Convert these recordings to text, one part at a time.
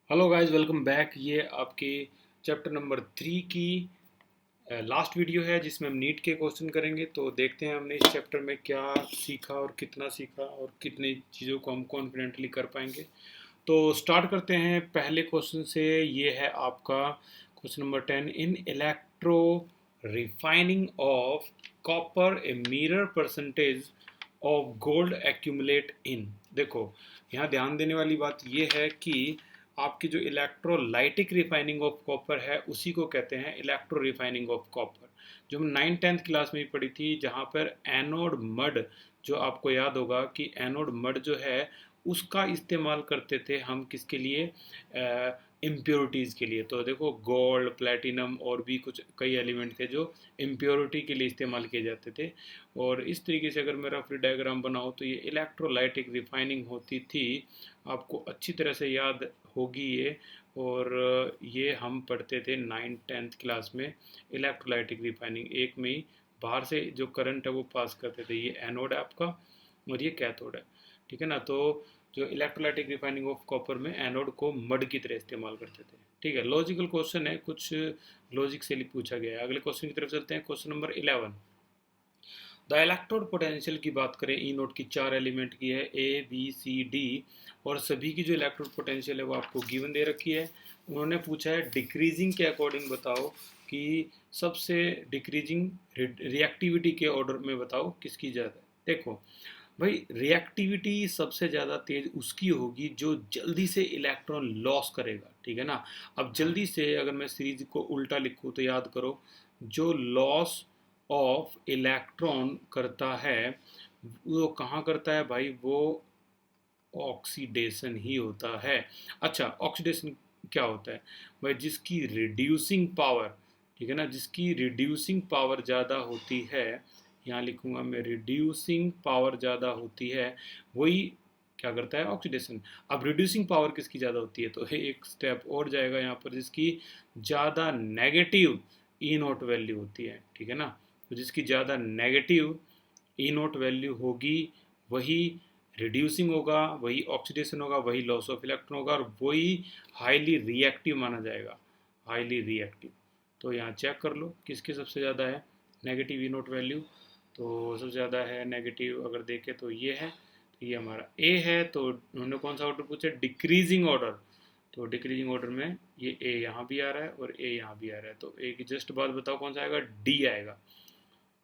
Hello guys, welcome back. ये आपके chapter number 3 की लास्ट वीडियो है जिसमें हम नीट के क्वेश्चन करेंगे। तो देखते हैं हमने इस चैप्टर में क्या सीखा और कितना सीखा और कितनी चीज़ों को हम कॉन्फिडेंटली कर पाएंगे। तो स्टार्ट करते हैं पहले क्वेश्चन से। ये है आपका question number 10। In electro refining of copper a mirror percentage of gold accumulate in. देखो, यहाँ ध्यान देने वाली बात यह है कि आपकी जो इलेक्ट्रोलाइटिक रिफाइनिंग ऑफ कॉपर है उसी को कहते हैं इलेक्ट्रो रिफाइनिंग ऑफ कॉपर, जो हम 9th-10th क्लास में भी पढ़ी थी। जहाँ पर एनोड मड, जो आपको याद होगा कि एनोड मड जो है उसका इस्तेमाल करते थे हम किसके लिए, इम्प्योरिटीज़ के लिए। तो देखो, गोल्ड, प्लेटिनम और भी कुछ कई एलिमेंट थे जो इम्प्योरिटी के लिए इस्तेमाल किए जाते थे। और इस तरीके से अगर मैं रफ डायग्राम बनाऊँ तो ये इलेक्ट्रोलाइटिक रिफाइनिंग होती थी। आपको अच्छी तरह से याद होगी ये। और ये हम पढ़ते थे 9th-10th क्लास में। इलेक्ट्रोलाइटिक रिफाइनिंग एक में ही बाहर से जो करंट है वो पास करते थे। ये एनोड है आपका और ये कैथोड है, ठीक है ना। तो जो इलेक्ट्रोलाइटिक रिफाइनिंग ऑफ कॉपर में एनोड को मड की तरह इस्तेमाल करते थे, ठीक है। लॉजिकल क्वेश्चन है, कुछ लॉजिक से पूछा गया है। अगले क्वेश्चन की तरफ चलते हैं। Question number 11। The electrode potential की बात करें, ई नोट की 4 एलिमेंट की है, ए बी सी डी, और सभी की जो इलेक्ट्रोड पोटेंशियल है वो आपको गिवन दे रखी है। उन्होंने पूछा है डिक्रीजिंग के अकॉर्डिंग बताओ कि सबसे डिक्रीजिंग रिएक्टिविटी के ऑर्डर में बताओ किसकी ज़्यादा है। देखो भाई, रिएक्टिविटी सबसे ज़्यादा तेज उसकी होगी जो जल्दी से इलेक्ट्रॉन लॉस करेगा, ठीक है ना। अब जल्दी से अगर मैं सीरीज को उल्टा लिखूँ तो याद करो, जो लॉस ऑफ इलेक्ट्रॉन करता है वो कहाँ करता है भाई, वो ऑक्सीडेशन ही होता है। अच्छा, ऑक्सीडेशन क्या होता है भाई, जिसकी रिड्यूसिंग पावर, ठीक है ना, जिसकी रिड्यूसिंग पावर ज़्यादा होती है, यहाँ लिखूंगा मैं रिड्यूसिंग पावर ज़्यादा होती है, वही क्या करता है, ऑक्सीडेशन। अब रिड्यूसिंग पावर किसकी ज़्यादा होती है, तो एक स्टेप और जाएगा यहाँ पर, जिसकी ज़्यादा नेगेटिव ई नोट वैल्यू होती है, ठीक है ना। तो जिसकी ज़्यादा नेगेटिव ई नोट वैल्यू होगी वही रिड्यूसिंग होगा, वही ऑक्सीडेशन होगा, वही लॉस ऑफ इलेक्ट्रॉन होगा, और वही हाईली रिएक्टिव माना जाएगा, हाईली रिएक्टिव। तो यहाँ चेक कर लो किसकी सबसे ज़्यादा है नेगेटिव ई नोट वैल्यू। तो सबसे ज़्यादा है नेगेटिव, अगर देखें तो ये है, तो ये हमारा ए है। तो उन्होंने कौन सा ऑर्डर पूछा, डिक्रीजिंग ऑर्डर। तो डिक्रीजिंग ऑर्डर में ये ए यहाँ भी आ रहा है और ए यहाँ भी आ रहा है, तो ए की जस्ट बाद बताओ कौन सा आएगा, डी आएगा,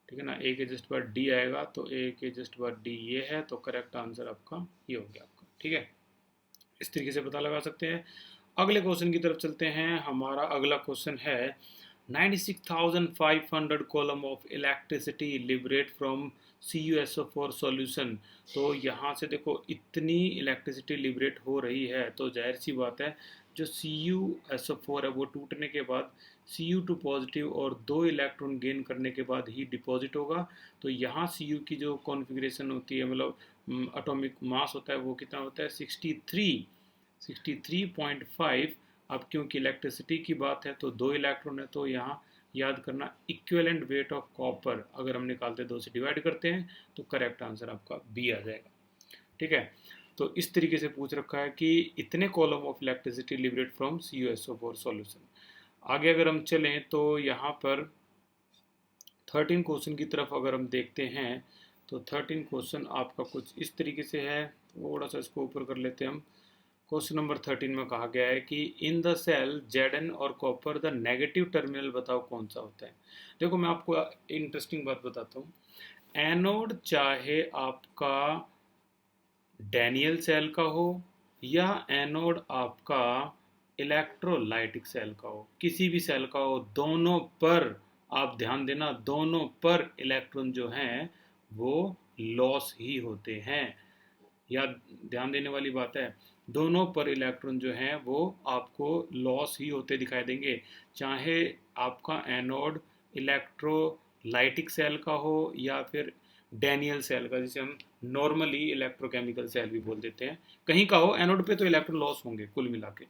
ठीक है ना। ए के जस्ट बाद डी आएगा, तो ए के जस्ट बाद डी ये है, तो करेक्ट आंसर आपका ये हो गया आपका, ठीक है। इस तरीके से पता लगा सकते हैं। अगले क्वेश्चन की तरफ चलते हैं। हमारा अगला क्वेश्चन है 96,500 column of electricity liberate from CuSO4 solution. तो यहाँ से देखो, इतनी इलेक्ट्रिसिटी लिबरेट हो रही है तो जाहिर सी बात है जो CuSO4 है वो टूटने के बाद Cu2 पॉजिटिव और 2 इलेक्ट्रॉन गेन करने के बाद ही डिपॉजिट होगा। तो यहाँ Cu की जो कॉन्फ़िगरेशन होती है, मतलब एटॉमिक मास होता है, वो कितना होता है, 63.5। अब क्योंकि इलेक्ट्रिसिटी की बात है तो 2 इलेक्ट्रॉन है, तो यहाँ याद करना इक्विवेलेंट वेट ऑफ कॉपर अगर हम निकालते हैं 2 से डिवाइड करते हैं तो करेक्ट आंसर आपका बी आ जाएगा, ठीक है। तो इस तरीके से पूछ रखा है कि इतने column of electricity liberate from CuSO4 solution. आगे अगर हम चलें तो यहाँ पर 13 क्वेश्चन की तरफ अगर हम देखते हैं तो 13 क्वेश्चन आपका कुछ इस तरीके से है। थोड़ा सा इसको ऊपर कर लेते हैं हम। क्वेश्चन नंबर 13 में कहा गया है कि इन द सेल Zn और कॉपर द नेगेटिव टर्मिनल बताओ कौन सा होता है। देखो, मैं आपको इंटरेस्टिंग बात बताता हूँ। एनोड चाहे आपका डैनियल सेल का हो या एनोड आपका इलेक्ट्रोलाइटिक सेल का हो, किसी भी सेल का हो, दोनों पर आप ध्यान देना, दोनों पर इलेक्ट्रॉन जो हैं वो लॉस ही होते हैं। या ध्यान देने वाली बात है, दोनों पर इलेक्ट्रॉन जो हैं वो आपको लॉस ही होते दिखाई देंगे, चाहे आपका एनोड इलेक्ट्रोलाइटिक सेल का हो या फिर डैनियल सेल का, जिसे हम नॉर्मली इलेक्ट्रोकेमिकल सेल भी बोल देते हैं, कहीं का हो, एनोड पे तो इलेक्ट्रॉन लॉस होंगे कुल मिला के।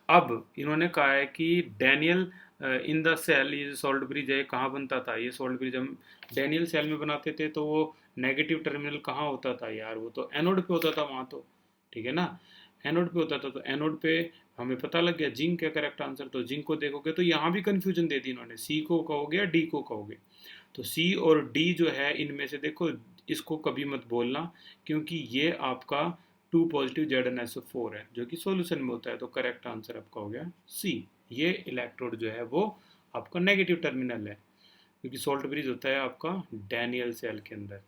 अब इन्होंने कहा है कि डैनियल इन द सेल, ये सॉल्ट ब्रिज है कहाँ बनता था, ये सॉल्ट ब्रिज हम डैनियल सेल में बनाते थे, तो वो नेगेटिव टर्मिनल कहाँ होता था यार, वो तो एनोड पे होता था वहाँ तो, ठीक है ना, एनोड पे होता था। तो एनोड पे हमें पता लग गया जिंक है करेक्ट आंसर। तो जिंक को देखोगे तो यहाँ भी कंफ्यूजन दे दी इन्होंने, सी को कहोगे या डी को कहोगे। तो सी और डी जो है इनमें से देखो, इसको कभी मत बोलना, क्योंकि ये आपका 2 पॉजिटिव ZnSO4 है जो कि सॉल्यूशन में होता है। तो करेक्ट आंसर आपका हो गया सी। ये इलेक्ट्रोड जो है वो आपका नेगेटिव टर्मिनल है, क्योंकि सॉल्ट ब्रिज होता है आपका डैनियल सेल के अंदर।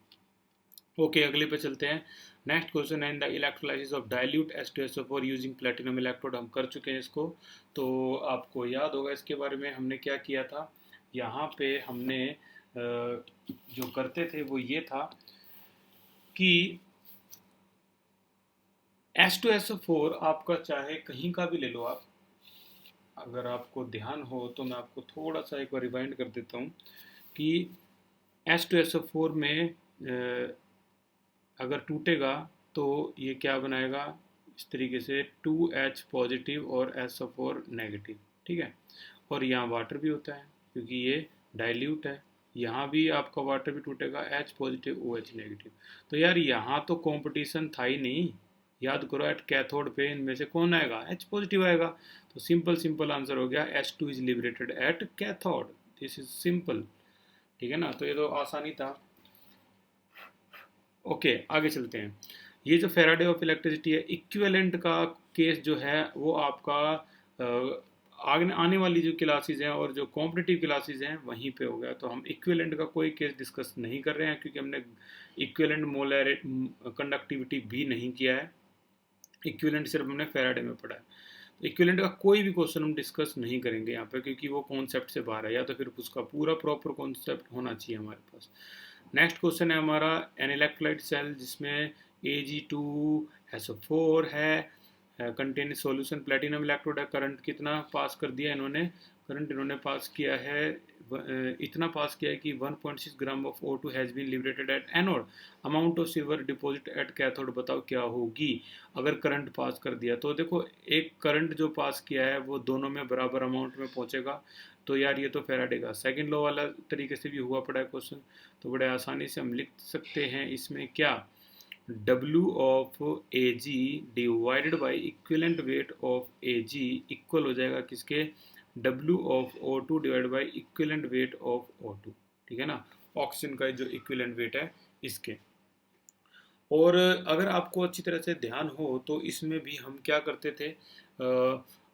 ओके, अगले पे चलते हैं। नेक्स्ट क्वेश्चन है in the electrolysis of dilute H2SO4 using platinum electrode. हम कर चुके हैं इसको, तो आपको याद होगा इसके बारे में हमने क्या किया था। यहाँ पे हमने जो करते थे वो ये था कि H2SO4 आपका चाहे कहीं का भी ले लो आप, अगर आपको ध्यान हो तो मैं आपको थोड़ा सा एक बार रिवाइंड कर देता हूँ कि H2SO4 में अगर टूटेगा तो ये क्या बनाएगा, इस तरीके से 2H पॉजिटिव और SO4 नेगेटिव, ठीक है। और यहाँ वाटर भी होता है क्योंकि ये डाइल्यूट है, यहाँ भी आपका वाटर भी टूटेगा, H पॉजिटिव OH नेगेटिव। तो यार यहाँ तो कंपटीशन था ही नहीं, याद करो एट कैथोड पे इनमें से कौन आएगा, H पॉजिटिव आएगा। तो सिंपल सिंपल आंसर हो गया H2 is liberated at cathode, this is simple, ठीक है ना। तो ये तो आसानी था। ओके, आगे चलते हैं। ये जो फेराडे ऑफ इलेक्ट्रिसिटी है, इक्विवेलेंट का केस जो है वो आपका आगे आने वाली जो क्लासेस हैं और जो कॉम्पिटिटिव क्लासेस हैं वहीं पे हो गया। तो हम इक्विवेलेंट का कोई केस डिस्कस नहीं कर रहे हैं, क्योंकि हमने इक्विवेलेंट मोलर कंडक्टिविटी भी नहीं किया है। इक्विवेलेंट सिर्फ हमने फेराडे में पढ़ा है। तो इक्विवेलेंट का कोई भी क्वेश्चन हम डिस्कस नहीं करेंगे यहाँ पे, क्योंकि वो कॉन्सेप्ट से बाहर है, या तो फिर उसका पूरा प्रॉपर कॉन्सेप्ट होना चाहिए हमारे पास। नेक्स्ट क्वेश्चन है हमारा एन इलेक्ट्रोलाइट सेल जिसमें Ag2SO4 है, कंटेन सॉल्यूशन प्लेटिनम इलेक्ट्रोड है। करंट कितना पास कर दिया इन्होंने, करंट इन्होंने पास किया है इतना पास किया है कि 1.6 gram of O2 has been liberated at anode, amount of silver deposit at cathode बताओ क्या होगी अगर करंट पास कर दिया। तो देखो एक करंट जो पास किया है वो दोनों में बराबर अमाउंट में पहुंचेगा। तो यार ये तो फेराडे का सेकंड लॉ वाला तरीके से भी हुआ पड़ा है क्वेश्चन, तो बड़े आसानी से हम लिख सकते हैं इसमें क्या, W of Ag divided by equivalent weight of Ag equal हो जाएगा किसके, W of O2 divide by equivalent weight of O2, ठीक है ना, ऑक्सीजन का जो इक्विवेलेंट वेट है इसके। और अगर आपको अच्छी तरह से ध्यान हो तो इसमें भी हम क्या करते थे,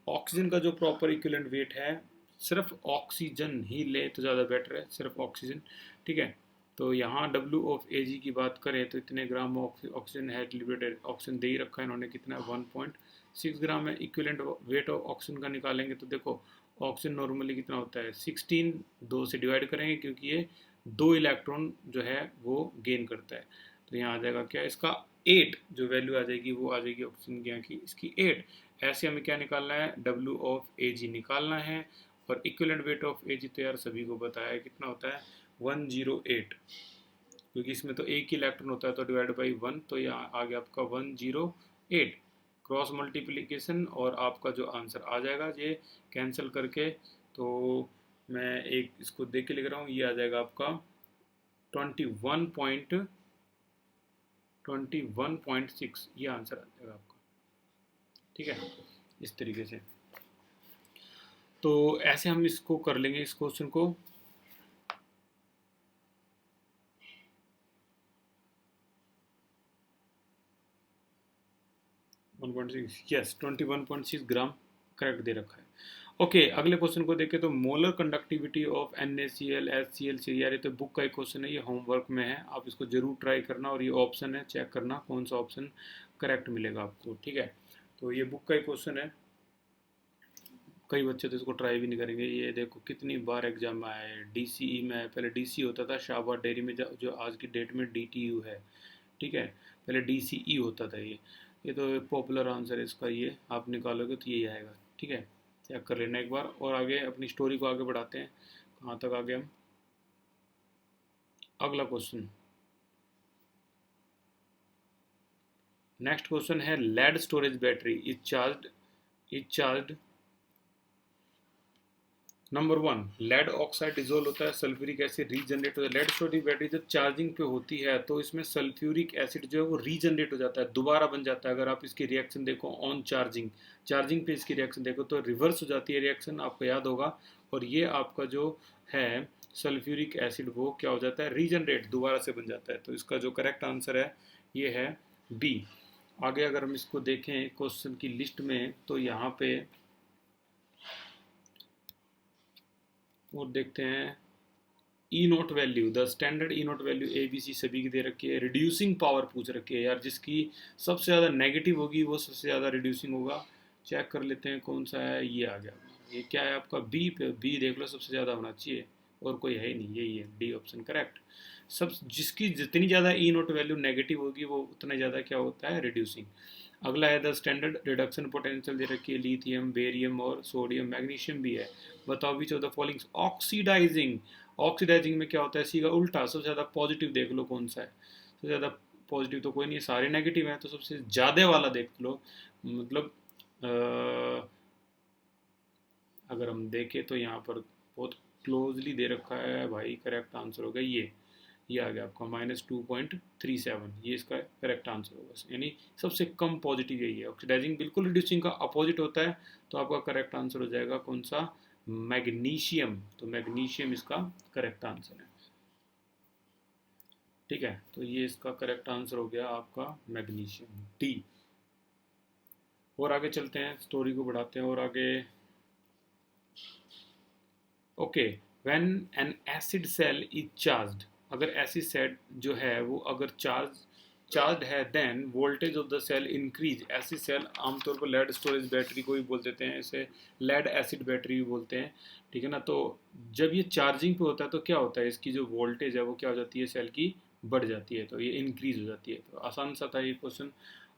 ऑक्सीजन का जो प्रॉपर इक्विवेलेंट वेट है, सिर्फ ऑक्सीजन ही ले तो ज़्यादा बेटर है, सिर्फ ऑक्सीजन, ठीक है। तो यहाँ W ऑफ Ag की बात करें तो इतने ग्राम ऑक्सीजन है लिबरेटेड, ऑक्सीजन दे ही रखा है इन्होंने, कितना 1.6 ग्राम है। इक्विवेलेंट वेट ऑफ ऑक्सीजन का निकालेंगे तो देखो ऑक्सीजन नॉर्मली कितना होता है 16, 2 से डिवाइड करेंगे क्योंकि ये 2 इलेक्ट्रॉन जो है वो गेन करता है। तो यहाँ आ जाएगा क्या, इसका 8 जो वैल्यू आ जाएगी वो आ जाएगी ऑक्सीजन की यहाँ की, इसकी 8। ऐसे हमें क्या निकालना है, W ऑफ Ag निकालना है। और इक्विवेलेंट वेट ऑफ Ag तो यार सभी को पता है कितना होता है 108, क्योंकि इसमें तो एक ही इलेक्ट्रॉन होता है तो डिवाइड बाई 1, तो यहाँ आ गया आपका 108, क्रॉस मल्टीप्लिकेशन और आपका जो आंसर आ जाएगा ये कैंसिल करके। तो मैं एक इसको देख के लिख रहा हूँ, ये आ जाएगा आपका 21.6, ये आंसर आ जाएगा आपका, ठीक है, इस तरीके से। तो ऐसे हम इसको कर लेंगे इस क्वेश्चन को। यस 21.6 ग्राम करेक्ट दे रखा है। ओके, अगले क्वेश्चन को देखें तो molar conductivity of NaCl HCl से, यार ये तो बुक का एक क्वेश्चन है, ये होमवर्क में है, आप इसको जरूर ट्राई करना और ये ऑप्शन है चेक करना कौन सा ऑप्शन करेक्ट मिलेगा आपको, ठीक है। तो ये बुक का एक क्वेश्चन है, कई बच्चे तो इसको ट्राई भी नहीं करेंगे। ये देखो कितनी बार एग्जाम में आया है, DCE में, पहले DC होता था शाहबाद डेयरी में, जो आज की डेट में DTU है, ठीक है, पहले DCE होता था। ये तो पॉपुलर आंसर है इसका, ये आप निकालोगे तो यही आएगा, ठीक है, चेक कर लेना एक बार। और आगे अपनी स्टोरी को आगे बढ़ाते हैं, कहाँ तक आगे हम, अगला क्वेश्चन, नेक्स्ट क्वेश्चन है lead storage battery is charged number 1, lead oxide dissolve होता है, सल्फ्यूरिक एसिड रीजनरेट होता है। लेड सोडियम बैटरी जब चार्जिंग पे होती है तो इसमें सल्फ्यूरिक एसिड जो है वो रीजनरेट हो जाता है, दोबारा बन जाता है। अगर आप इसकी रिएक्शन देखो ऑन चार्जिंग, चार्जिंग पे इसकी रिएक्शन देखो तो रिवर्स हो जाती है रिएक्शन, आपको याद होगा। और ये आपका जो है सल्फ्यूरिक एसिड वो क्या हो जाता है, रीजनरेट, दोबारा से बन जाता है। तो इसका जो करेक्ट आंसर है ये है बी। आगे अगर हम इसको देखें क्वेश्चन की लिस्ट में तो यहाँ पे और देखते हैं E naught value, the standard E naught value A B C सभी की दे रखी है। रिड्यूसिंग पावर पूछ रखी है यार, जिसकी सबसे ज़्यादा नेगेटिव होगी वो सबसे ज़्यादा रिड्यूसिंग होगा। चेक कर लेते हैं कौन सा है, ये आ गया। ये क्या है आपका, बी पे, बी देख लो सबसे ज़्यादा होना चाहिए, और कोई है ही नहीं, यही है डी ऑप्शन करेक्ट। सब जिसकी जितनी ज़्यादा ई नोट वैल्यू नेगेटिव होगी वो उतना ज़्यादा क्या होता है, रिड्यूसिंग। अगला है द स्टैंडर्ड रिडक्शन पोटेंशियल दे रखी है, लिथियम, बेरियम और सोडियम, मैग्नीशियम भी है। बताओ which of the following oxidising, oxidising में क्या होता है, सी का उल्टा। सबसे ज़्यादा पॉजिटिव देख लो कौन सा है, सबसे ज़्यादा पॉजिटिव तो कोई नहीं है, सारे नेगेटिव हैं, तो सबसे ज़्यादा वाला देख लो। मतलब अगर हम देखें तो यहाँ पर बहुत क्लोजली दे रखा है भाई, करेक्ट आंसर होगा ये आ गया आपका -2.37, ये इसका करेक्ट आंसर होगा। यानी सबसे कम पॉजिटिव यही है। ऑक्सीडाइजिंग बिल्कुल रिड्यूसिंग का अपोजिट होता है, तो आपका करेक्ट आंसर हो जाएगा कौन सा, मैग्नीशियम। तो मैग्नीशियम इसका करेक्ट आंसर है। ठीक है, तो ये इसका करेक्ट आंसर हो गया आपका मैग्नीशियम, डी। और आगे चलते हैं, स्टोरी को बढ़ाते हैं और आगे। Okay, when an acid cell is charged, अगर एसिड सेल जो है वो अगर चार्ज है, then voltage of the cell increase. Acid cell आमतौर पर लेड स्टोरेज बैटरी को भी बोल देते हैं, इसे लेड एसिड बैटरी भी बोलते हैं। ठीक है ना, तो जब ये चार्जिंग पे होता है तो क्या होता है, इसकी जो वोल्टेज है वो क्या हो जाती है, सेल की बढ़ जाती है, तो ये इंक्रीज हो जाती है। तो आसान सा था ये क्वेश्चन।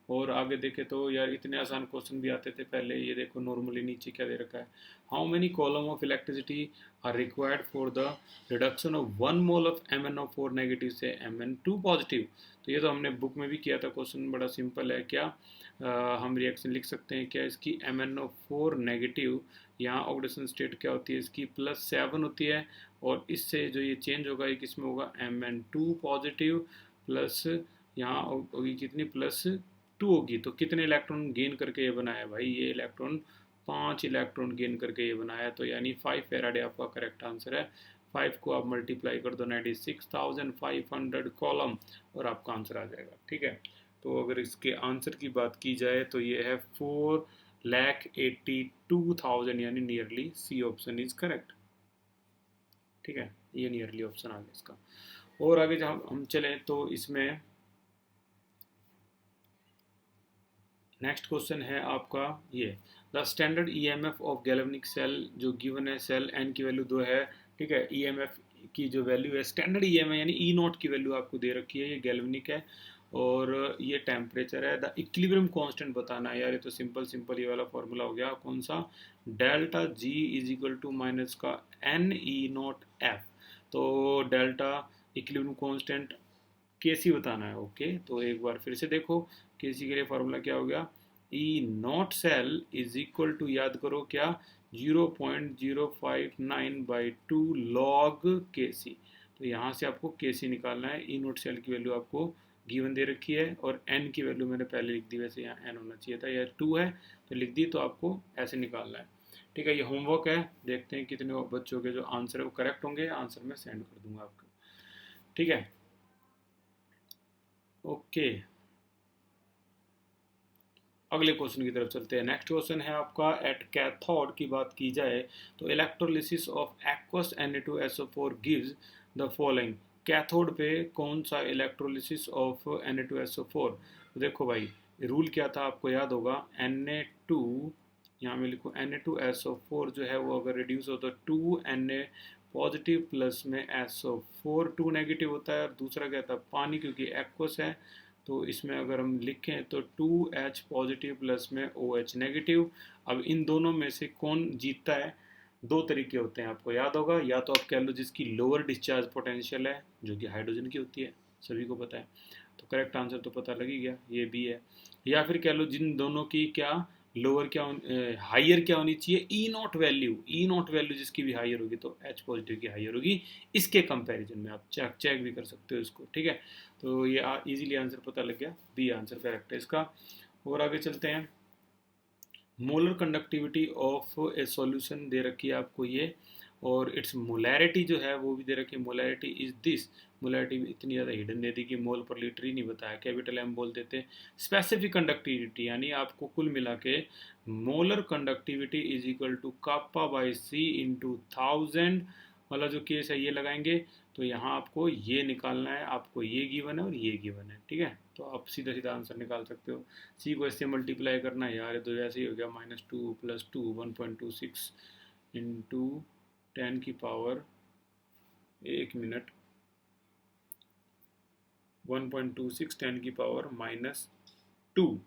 और आगे देखे तो यार इतने आसान क्वेश्चन भी आते थे पहले। ये देखो नॉर्मली नीचे क्या दे रखा है, how many coulomb of electricity are required for the reduction of 1 mole of MnO4 negative से Mn2 पॉजिटिव। तो ये तो हमने बुक में भी किया था क्वेश्चन, बड़ा सिंपल है। क्या हम रिएक्शन लिख सकते हैं क्या, इसकी MnO4 नेगेटिव, यहाँ ऑक्सीडेशन स्टेट क्या होती है इसकी, +7 होती है, और इससे जो ये चेंज होगा ये किस में होगा, Mn2 पॉजिटिव, प्लस यहाँ होगी कितनी, +2 होगी। तो कितने इलेक्ट्रॉन गेन करके ये बनाया भाई, ये इलेक्ट्रॉन 5 इलेक्ट्रॉन गेन करके ये बनाया, तो यानी 5 फैराडे आपका करेक्ट आंसर है। 5 को आप मल्टीप्लाई कर दो 96,500 कॉलम और आपका आंसर आ जाएगा। ठीक है, तो अगर इसके आंसर की बात की जाए तो ये है 4,82,000, यानी nearly C option is correct. ठीक है, ये नियरली ऑप्शन आ गया इसका। और आगे जब हम चलें तो इसमें नेक्स्ट क्वेश्चन है आपका ये, the standard EMF of galvanic cell, जो गिवन है सेल एन की वैल्यू 2 है। ठीक है, ईएमएफ की जो वैल्यू है स्टैंडर्ड ईएमएफ यानी ई नॉट की वैल्यू आपको दे रखी है, ये गैल्वेनिक है, और ये टेम्परेचर है। द इक्विलिब्रियम कांस्टेंट बताना है यार, ये तो सिंपल सिंपल ये वाला फॉर्मूला हो गया, कौन सा, delta G is equal to minus का एन ई नॉट एफ। तो डेल्टा इक्विलिब्रियम कांस्टेंट केसी बताना है। ओके, तो एक बार फिर से देखो, केसी के लिए फॉर्मूला क्या हो गया, E naught cell is equal to, याद करो क्या, 0.059/2 लॉग के सी। तो यहाँ से आपको के सी निकालना है। ई नोट सेल की वैल्यू आपको गिवन दे रखी है, और एन की वैल्यू मैंने पहले लिख दी, वैसे यहाँ एन होना चाहिए था, यह 2 है तो लिख दी, तो आपको ऐसे निकालना है। ठीक है, ये होमवर्क है, देखते हैं कितने बच्चों के जो आंसर है वो करेक्ट होंगे, आंसर मैं सेंड कर दूंगा आपको। ठीक है, ओके, अगले क्वेश्चन की तरफ चलते हैं। नेक्स्ट क्वेश्चन है आपका, एट कैथोड की बात की जाए तो electrolysis of aqueous Na2SO4 gives the following. Cathode पे कौन सा इलेक्ट्रोलिसिस ऑफ Na2SO4, देखो भाई रूल क्या था आपको याद होगा, Na2, यहाँ में लिखो Na2SO4 जो है वो अगर रिड्यूस हो तो 2Na पॉजिटिव प्लस में SO4 2 नेगेटिव होता है, और दूसरा क्या था, पानी, क्योंकि एक्वस है तो इसमें अगर हम लिखें तो 2H पॉजिटिव प्लस में OH नेगेटिव। अब इन दोनों में से कौन जीतता है, दो तरीके होते हैं आपको याद होगा, या तो आप कह लो जिसकी लोअर डिस्चार्ज पोटेंशियल है, जो कि हाइड्रोजन की होती है, सभी को पता है, तो करेक्ट आंसर तो पता लग ही गया, ये भी है। या फिर कह लो जिन दोनों की क्या लोअर क्या हाइयर क्या होनी चाहिए, ई नॉट वैल्यू जिसकी भी हाइयर होगी तो एच पॉजिटिव की हाइयर होगी। इसके कंपैरिजन में आप चेक भी कर सकते हो इसको, ठीक है। तो ये इजीली आंसर पता लग गया, बी आंसर करेक्ट है इसका। और आगे चलते हैं। Molar conductivity of a solution दे रखी है आपको ये, और इट्स मोलैरिटी जो है वो भी दे रखी है, मोलैरिटी इज दिस। मोलैरिटी इतनी ज़्यादा हिडन दे दी कि मोल पर लीटर ही नहीं बताया, कैपिटल एम बोल देते। स्पेसिफिक कंडक्टिविटी यानी आपको कुल मिला के molar conductivity is equal to kappa by C into 1000 वाला जो केस है ये लगाएंगे। तो यहाँ आपको ये निकालना है, आपको ये गिवन है और ये गिवन है, ठीक है। तो आप सीधा सीधा आंसर निकाल सकते हो। सी को इससे मल्टीप्लाई करना है यार, तो वैसे ही हो गया -2 + 2 1.26 इंटू 10 की पावर 1 मिनट 1.26 10 की पावर -2,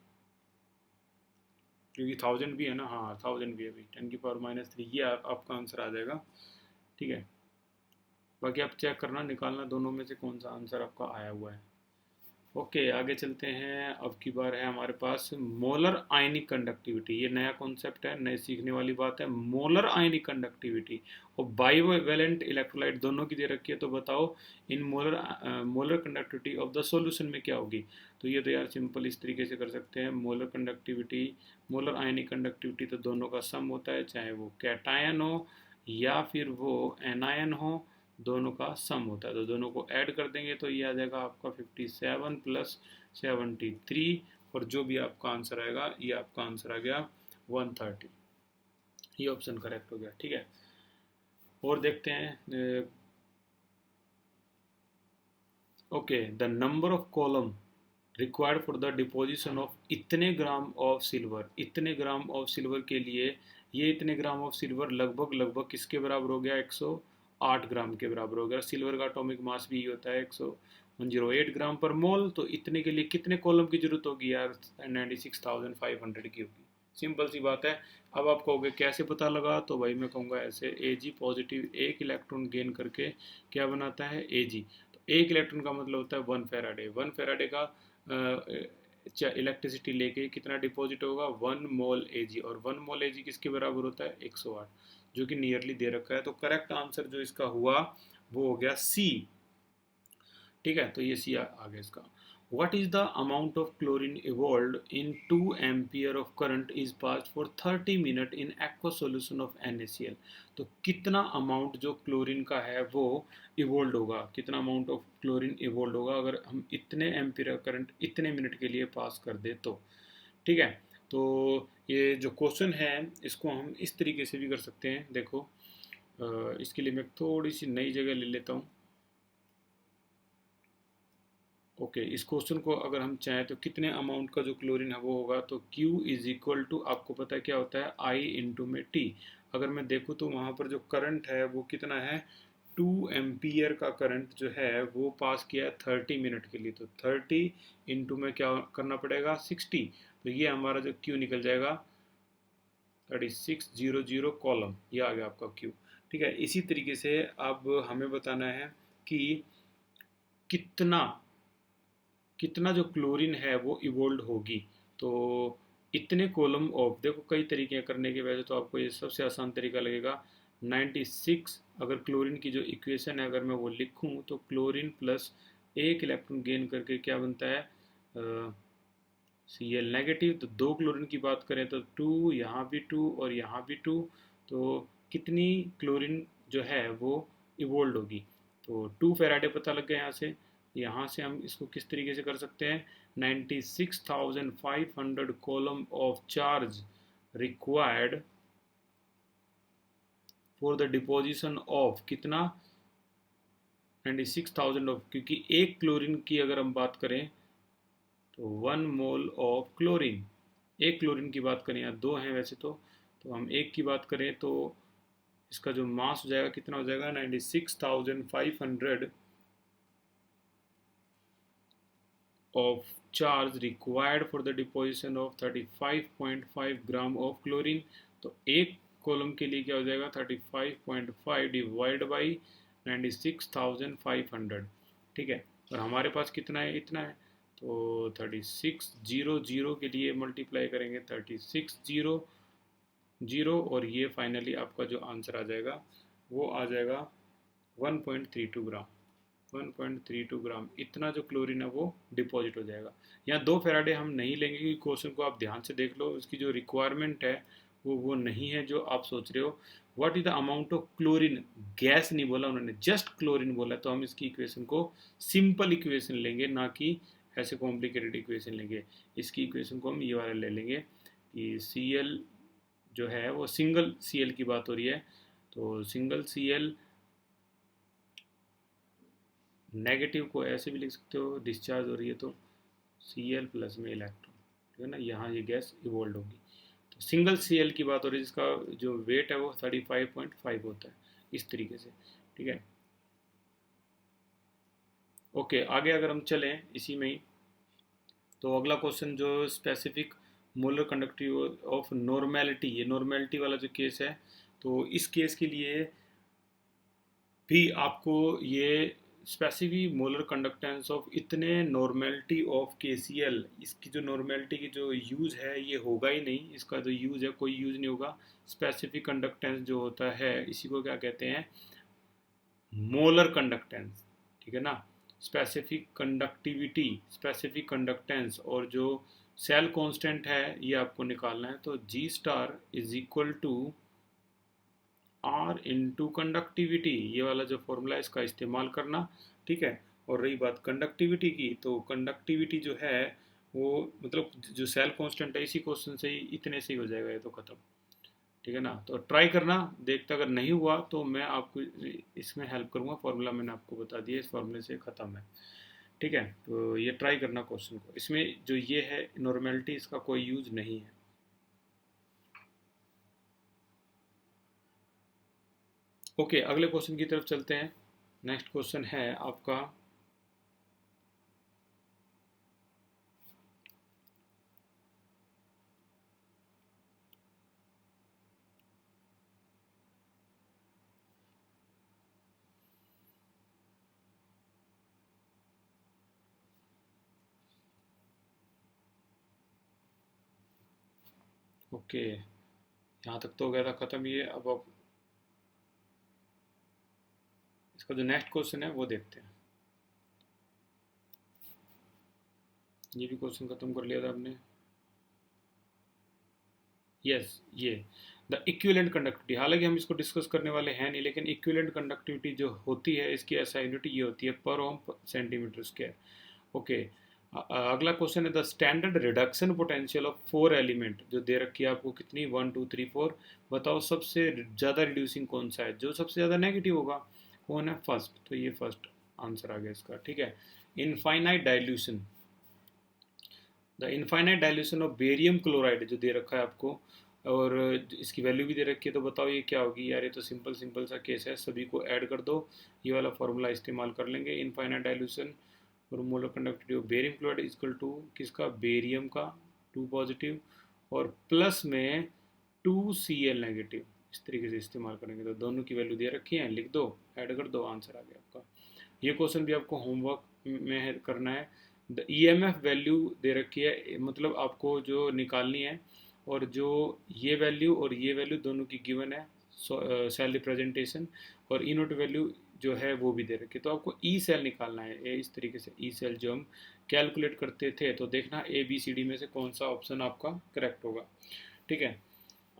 क्योंकि 1000 भी है ना, हाँ 1000 भी है भाई, 10 की पावर -3, ये आपका आंसर आ जाएगा, ठीक है। बाकी आप चेक करना, निकालना दोनों में से कौन सा आंसर आपका आया हुआ है। ओके आगे चलते हैं। अब की बार है हमारे पास मोलर आयनिक कंडक्टिविटी। ये नया कॉन्सेप्ट है, नए सीखने वाली बात है। मोलर आयनिक कंडक्टिविटी और बाइवैलेंट इलेक्ट्रोलाइट दोनों की दे रखी है, तो बताओ इन molar conductivity of the solution में क्या होगी। तो ये तो यार सिंपल इस तरीके से कर सकते हैं। मोलर कंडक्टिविटी, मोलर आयनिक कंडक्टिविटी तो दोनों का सम होता है, चाहे वो कैटायन हो या फिर वो एनायन हो, दोनों का सम होता है। तो दोनों को ऐड कर देंगे तो ये आ जाएगा आपका 57 + 73, और जो भी आपका आंसर आएगा ये आपका आंसर आ गया 130। ये ऑप्शन करेक्ट हो गया, ठीक है। और देखते हैं। Okay, the number of column required for the deposition of इतने ग्राम ऑफ सिल्वर, इतने ग्राम ऑफ सिल्वर के लिए, ये इतने ग्राम ऑफ सिल्वर लगभग लगभग किसके बराबर हो गया, 108 ग्राम के बराबर हो गया। सिल्वर का एटॉमिक मास भी होता है 108 ग्राम पर मोल। तो इतने के लिए कितने कॉलम की जरूरत होगी यार, 96,500 की होगी। सिंपल सी बात है। अब आप कहोगे कैसे पता लगा, तो भाई मैं कहूँगा ऐसे, Ag पॉजिटिव एक इलेक्ट्रॉन गेन करके क्या बनाता है, Ag। तो एक इलेक्ट्रॉन का मतलब होता है 1 फेराडे। 1 फेराडे का इलेक्ट्रिसिटी लेके कितना डिपॉजिट होगा, 1 मोल Ag, और 1 मोल Ag किसके बराबर होता है, 108, जो कि नियरली दे रखा है। तो करेक्ट आंसर जो इसका हुआ वो हो गया सी, ठीक है। तो ये सी आ गया इसका। What is the amount of chlorine evolved in 2 ampere of current is passed for 30 minutes in aqueous solution of NaCl। तो कितना अमाउंट जो क्लोरीन का है वो इवोल्ड होगा, कितना अमाउंट ऑफ क्लोरीन इवोल्ड होगा अगर हम इतने एम्पीयर करंट इतने मिनट के लिए पास कर दे तो, ठीक है। तो ये जो क्वेश्चन है इसको हम इस तरीके से भी कर सकते हैं। देखो इसके लिए मैं थोड़ी सी नई जगह ले लेता हूँ। ओके इस क्वेश्चन को अगर हम चाहें तो कितने अमाउंट का जो क्लोरीन है वो होगा, तो Q इज इक्वल टू, आपको पता है क्या होता है, I इंटू में T। अगर मैं देखूँ तो वहाँ पर जो करंट है वो कितना है, 2 एम्पियर का करंट जो है वो पास किया है 30 मिनट के लिए। तो 30 इंटू में क्या करना पड़ेगा, 60। तो ये हमारा जो Q निकल जाएगा 3600 कॉलम, ये आ गया आपका Q, ठीक है। इसी तरीके से अब हमें बताना है कि कितना कितना जो क्लोरीन है वो इवोल्व होगी। तो इतने कॉलम ऑफ, देखो कई तरीके करने के, वजह तो आपको ये सबसे आसान तरीका लगेगा। 96 अगर क्लोरीन की जो इक्वेशन है अगर मैं वो लिखूं तो क्लोरीन प्लस एक इलेक्ट्रॉन गेन करके क्या बनता है, Cl नेगेटिव। तो 2 क्लोरीन की बात करें तो 2, यहाँ भी 2 और यहाँ भी 2। तो कितनी क्लोरीन जो है वो इवोल्व होगी, तो 2 फेराडे पता लग गया यहाँ से। यहाँ से हम इसको किस तरीके से कर सकते हैं, 96,500 column of charge required for the deposition of कितना, 96,000 ऑफ, क्योंकि एक क्लोरीन की अगर हम बात करें तो 1 मोल ऑफ क्लोरीन, एक क्लोरीन की बात करें, यहाँ 2 हैं वैसे तो हम एक की बात करें तो इसका जो मास हो जाएगा कितना हो जाएगा, 96,500 of charge required for the deposition of 35.5 gram of chlorine. तो एक कॉलम के लिए क्या हो जाएगा, 35.5 डिवाइड बाई 96,500, ठीक है। और हमारे पास कितना है, इतना है। तो 3600 के लिए मल्टीप्लाई करेंगे 3600 और ये फाइनली आपका जो आंसर आ जाएगा वो आ जाएगा 1.32 ग्राम। 1.32 ग्राम इतना जो क्लोरीन है वो डिपॉजिट हो जाएगा। यहाँ 2 फैराडे हम नहीं लेंगे क्योंकि क्वेश्चन को आप ध्यान से देख लो, उसकी जो रिक्वायरमेंट है वो नहीं है जो आप सोच रहे हो। What is the amount of chlorine, gas नहीं बोला उन्होंने, जस्ट क्लोरीन बोला, तो हम इसकी इक्वेशन को सिंपल इक्वेशन लेंगे, ना कि ऐसे कॉम्प्लिकेटेड इक्वेशन लेंगे। इसकी इक्वेशन को हम ये वाला ले लेंगे कि Cl जो है वो सिंगल Cl की बात हो रही है, तो सिंगल Cl नेगेटिव को ऐसे भी लिख सकते हो, डिस्चार्ज हो रही है तो Cl प्लस में इलेक्ट्रॉन, ठीक है ना, यहाँ ये गैस इवोल्व होगी। तो सिंगल Cl की बात हो रही है जिसका जो वेट है वो 35.5 होता है, इस तरीके से, ठीक है। ओके, आगे अगर हम चलें इसी में ही, तो अगला क्वेश्चन जो specific molar conductivity of normality, ये नॉर्मेलिटी वाला जो केस है, तो इस केस के लिए भी आपको ये स्पेसिफिक मोलर कंडक्टेंस ऑफ इतने नॉर्मेलिटी ऑफ KCl, इसकी जो नॉर्मेलिटी की जो यूज़ है ये होगा ही नहीं, इसका जो यूज़ है कोई यूज़ नहीं होगा। स्पेसिफिक कंडक्टेंस जो होता है इसी को क्या कहते हैं, मोलर कंडक्टेंस, ठीक है ना। स्पेसिफिक कंडक्टिविटी, स्पेसिफिक कंडक्टेंस और जो सेल कांस्टेंट है ये आपको निकालना है, तो G star is equal to R into conductivity, ये वाला जो फॉर्मूला है इसका इस्तेमाल करना, ठीक है। और रही बात कंडक्टिविटी की, तो कंडक्टिविटी जो है वो मतलब जो सेल कांस्टेंट है इसी क्वेश्चन से ही इतने से ही हो जाएगा, ये तो खत्म, ठीक है ना। तो ट्राई करना, देखते अगर नहीं हुआ तो मैं आपको इसमें हेल्प करूँगा, फार्मूला मैंने आपको बता दिया, इस फार्मूले से ख़त्म है, ठीक है। तो ये ट्राई करना क्वेश्चन को, इसमें जो ये है नॉर्मेलिटी इसका कोई यूज नहीं है। ओके, अगले क्वेश्चन की तरफ चलते हैं। नेक्स्ट क्वेश्चन है आपका ओके, यहाँ तक तो हो गया था ख़त्म ये। अब आप इसका जो नेक्स्ट क्वेश्चन है वो देखते हैं। ये भी क्वेश्चन ख़त्म कर लिया था हमने। यस, ये द इक्विवेलेंट कंडक्टिविटी, हालांकि हम इसको डिस्कस करने वाले हैं नहीं, लेकिन इक्विवेलेंट कंडक्टिविटी जो होती है इसकी SI यूनिट ये होती है पर ओम सेंटीमीटर स्क्वायर। ओके, अगला क्वेश्चन है the standard reduction potential of 4 element, जो दे रखी है आपको कितनी 1 2 3 4, बताओ सबसे ज़्यादा रिड्यूसिंग कौन सा है, जो सबसे ज़्यादा नेगेटिव होगा कौन है, फर्स्ट, तो ये फर्स्ट आंसर आ गया इसका, ठीक है। Infinite dilution, the infinite dilution of barium chloride जो दे रखा है आपको, और इसकी वैल्यू भी दे रखी है, तो बताओ ये क्या होगी यार, ये तो सिंपल सिंपल सा केस है, सभी को ऐड कर दो, ये वाला फॉर्मूला इस्तेमाल कर लेंगे। इनफाइनाइट डाइल्यूशन और molar conductivity of barium chloride equal to किसका, बेरियम का 2 पॉजिटिव और प्लस में 2Cl नेगेटिव, इस तरीके से इस्तेमाल करेंगे। तो दोनों की वैल्यू दे रखी है, लिख दो, ऐड कर दो, आंसर आ गया आपका। ये क्वेश्चन भी आपको होमवर्क में करना है। द EMF वैल्यू दे रखी है, मतलब आपको जो निकालनी है, और जो ये वैल्यू और ये वैल्यू दोनों की गिवन है, सेल रिप्रेजेंटेशन, और ई नोट वैल्यू जो है वो भी दे रखी है। तो आपको ई सेल निकालना है, ये इस तरीके से ई सेल जो हम कैलकुलेट करते थे, तो देखना ABCD में से कौन सा ऑप्शन आपका करेक्ट होगा, ठीक है।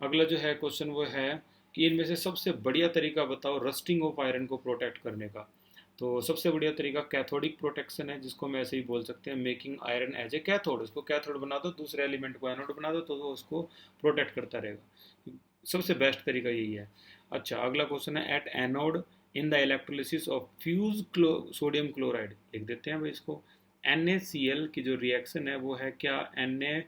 अगला जो है क्वेश्चन वो है कि इनमें से सबसे बढ़िया तरीका बताओ रस्टिंग ऑफ आयरन को प्रोटेक्ट करने का। तो सबसे बढ़िया तरीका कैथोडिक प्रोटेक्शन है, जिसको हम ऐसे ही बोल सकते हैं making iron as a cathode, उसको कैथोड बना दो, दूसरे एलिमेंट को एनोड बना दो, तो वो उसको प्रोटेक्ट करता रहेगा, सबसे बेस्ट तरीका यही है। अच्छा, अगला क्वेश्चन है at anode in the electrolysis of fuse sodium chloride, लिख देते हैं भाई इसको। NaCl की जो रिएक्शन है वो है क्या, Na